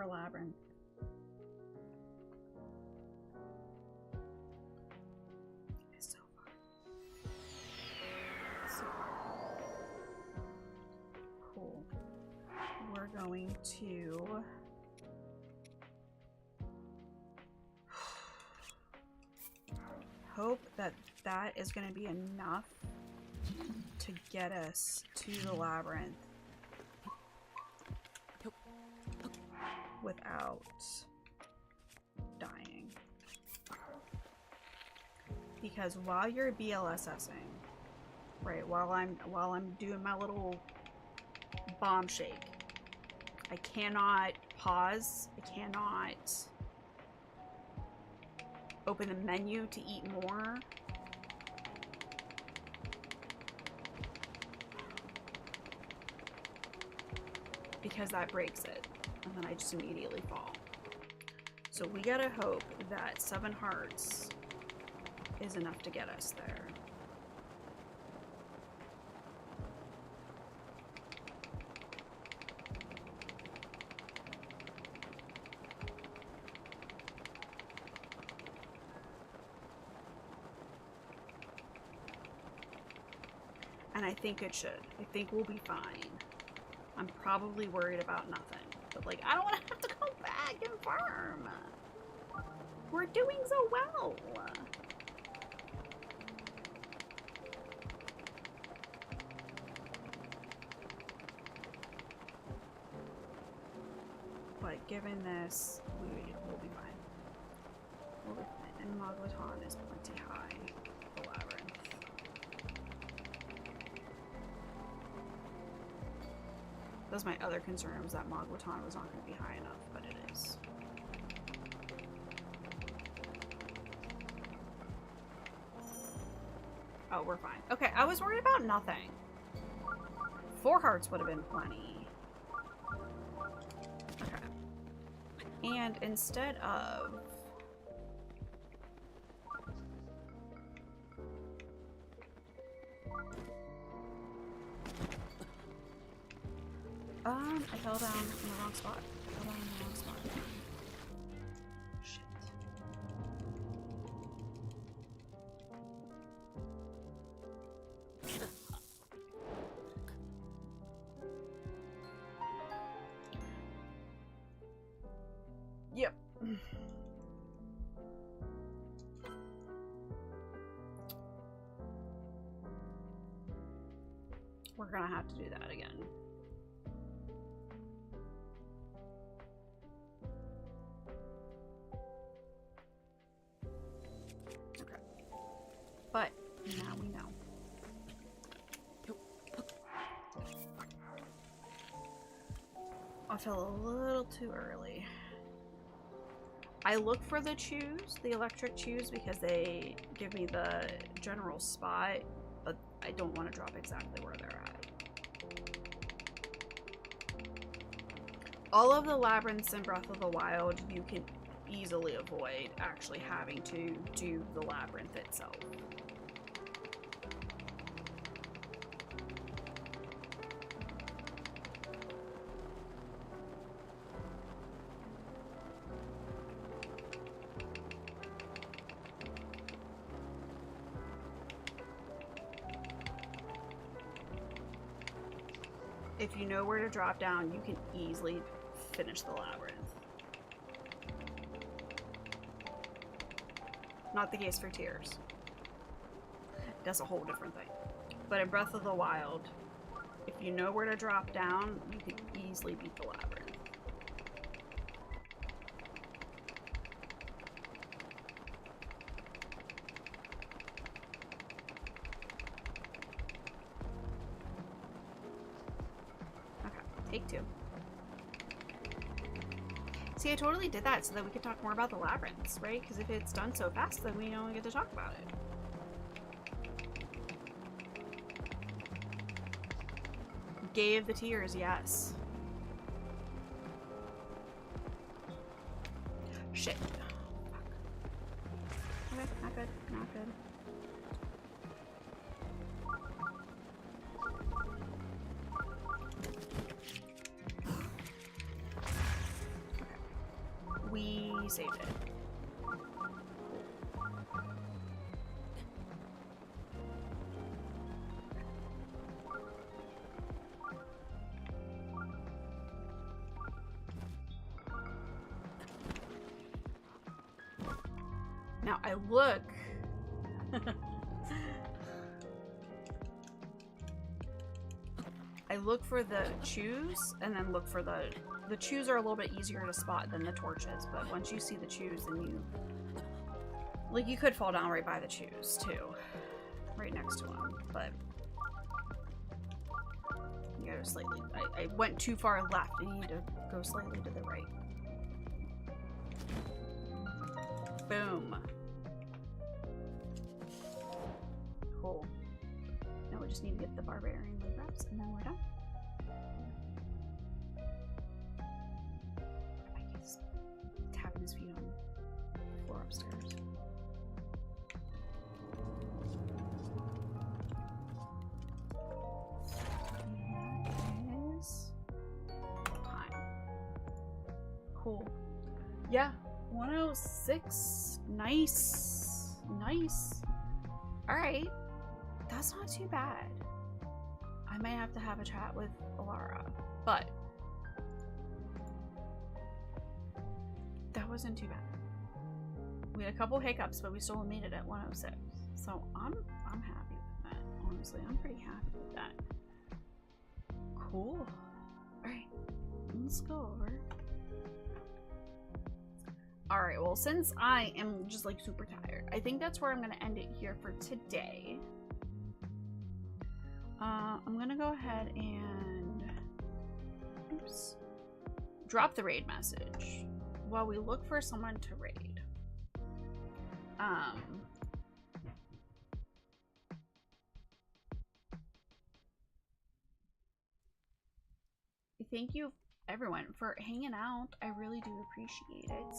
Labyrinth. It's so far. So far. Cool. We're going to hope that that is going to be enough to get us to the labyrinth without dying. Because while you're BLSSing, right, while I'm doing my little bomb shake, I cannot pause, I cannot open the menu to eat more. Because that breaks it, and then I just immediately fall. So we gotta hope that 7 hearts is enough to get us there. And I think it should. I think we'll be fine. I'm probably worried about nothing. But, like, I don't want to have to go back and farm. We're doing so well. But given this, we'll be fine. We'll be fine. And Moglaton is plenty high. The labyrinth. That was my other concern, was that Moglaton was not going to be high enough, but it is. Oh, we're fine. Okay, I was worried about nothing. 4 hearts would have been plenty. Okay. And instead of... I fell down in the wrong spot. I fell down in the wrong spot. Shit. Yep. We're gonna have to do that again. Okay. But now we know. I fell a little too early. I look for the chews, the electric chews, because they give me the general spot, but I don't want to drop exactly where they're at. All of the labyrinths in Breath of the Wild, you can easily avoid actually having to do the labyrinth itself. If you know where to drop down, you can easily finish the labyrinth. Not the case for Tears. That's a whole different thing. But in Breath of the Wild, if you know where to drop down, you can easily beat the labyrinth. Okay, take 2. See, I totally did that so that we could talk more about the labyrinths, right? Because if it's done so fast, then we don't get to talk about it. Gave the tears, yes. Shit. Fuck. Okay, not good, not good. Okay. We saved it. Now I look. I look for the chews and then look for the chews are a little bit easier to spot than the torches, but once you see the chews, then you like you could fall down right by the chews too, right next to them, but you gotta slightly. I went too far left. You need to go slightly to the right. Boom. Cool. Now we just need to get the barbarian reps and then we're done. I can just tapping his feet on the floor upstairs. That is time. Cool. Yeah. 106. Nice. Nice. Alright. That's not too bad. I may have to have a chat with Alara, but that wasn't too bad. We had a couple hiccups, but we still made it at 106. So I'm happy with that. Honestly, I'm pretty happy with that. Cool. Alright. Let's go over. Alright, well, since I am just like super tired, I think that's where I'm gonna end it here for today. I'm gonna go ahead and oops, drop the raid message while we look for someone to raid. Thank you everyone for hanging out. I really do appreciate it.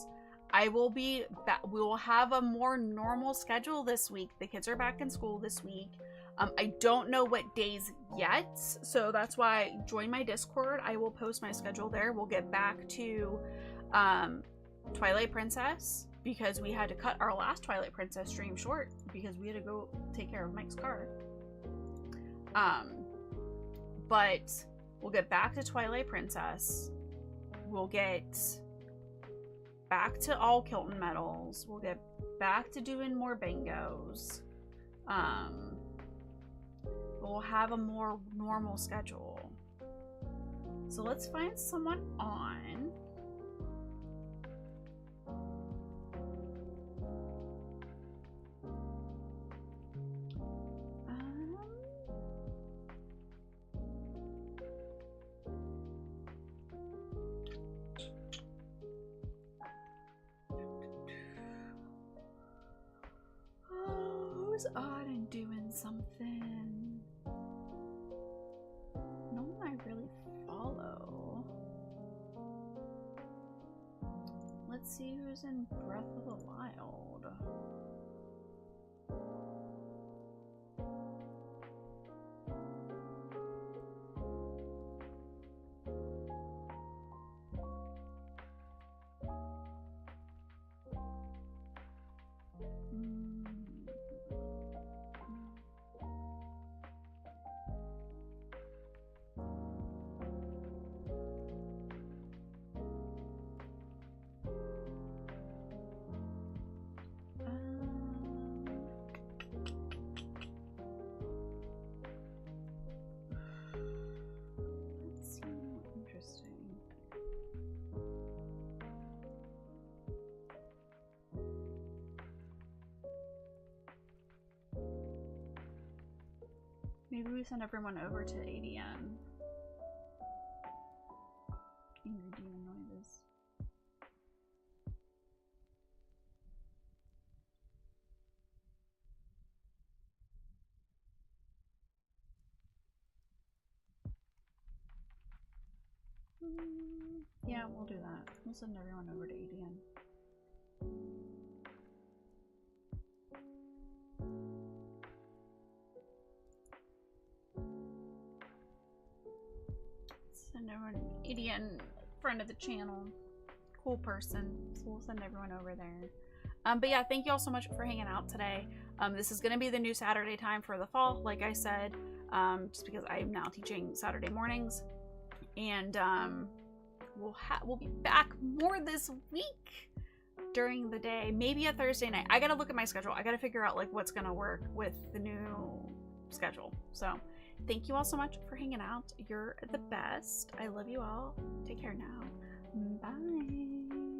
I will be back. We will have a more normal schedule this week. The kids are back in school this week. I don't know what days yet, so that's why join my Discord. I will post my schedule there. We'll get back to Twilight Princess because we had to cut our last Twilight Princess stream short because we had to go take care of Mike's car. But we'll get back to Twilight Princess. We'll get back to all Kilton medals. We'll get back to doing more bingos. We'll have a more normal schedule. So let's find someone on. Who's on and doing something? No one I really follow. Let's see who's in Breath of the Wild. Maybe we send everyone over to ADN. ADN noises. Yeah, we'll do that. We'll send everyone over to ADN. Send everyone ADN, friend of the channel, cool person. So we'll send everyone over there. But yeah, thank you all so much for hanging out today. This is gonna be the new Saturday time for the fall, like I said, just because I am now teaching Saturday mornings, and we'll be back more this week during the day, maybe a Thursday night. I gotta look at my schedule. I gotta figure out like what's gonna work with the new schedule. So thank you all so much for hanging out. You're the best. I love you all. Take care now. Bye.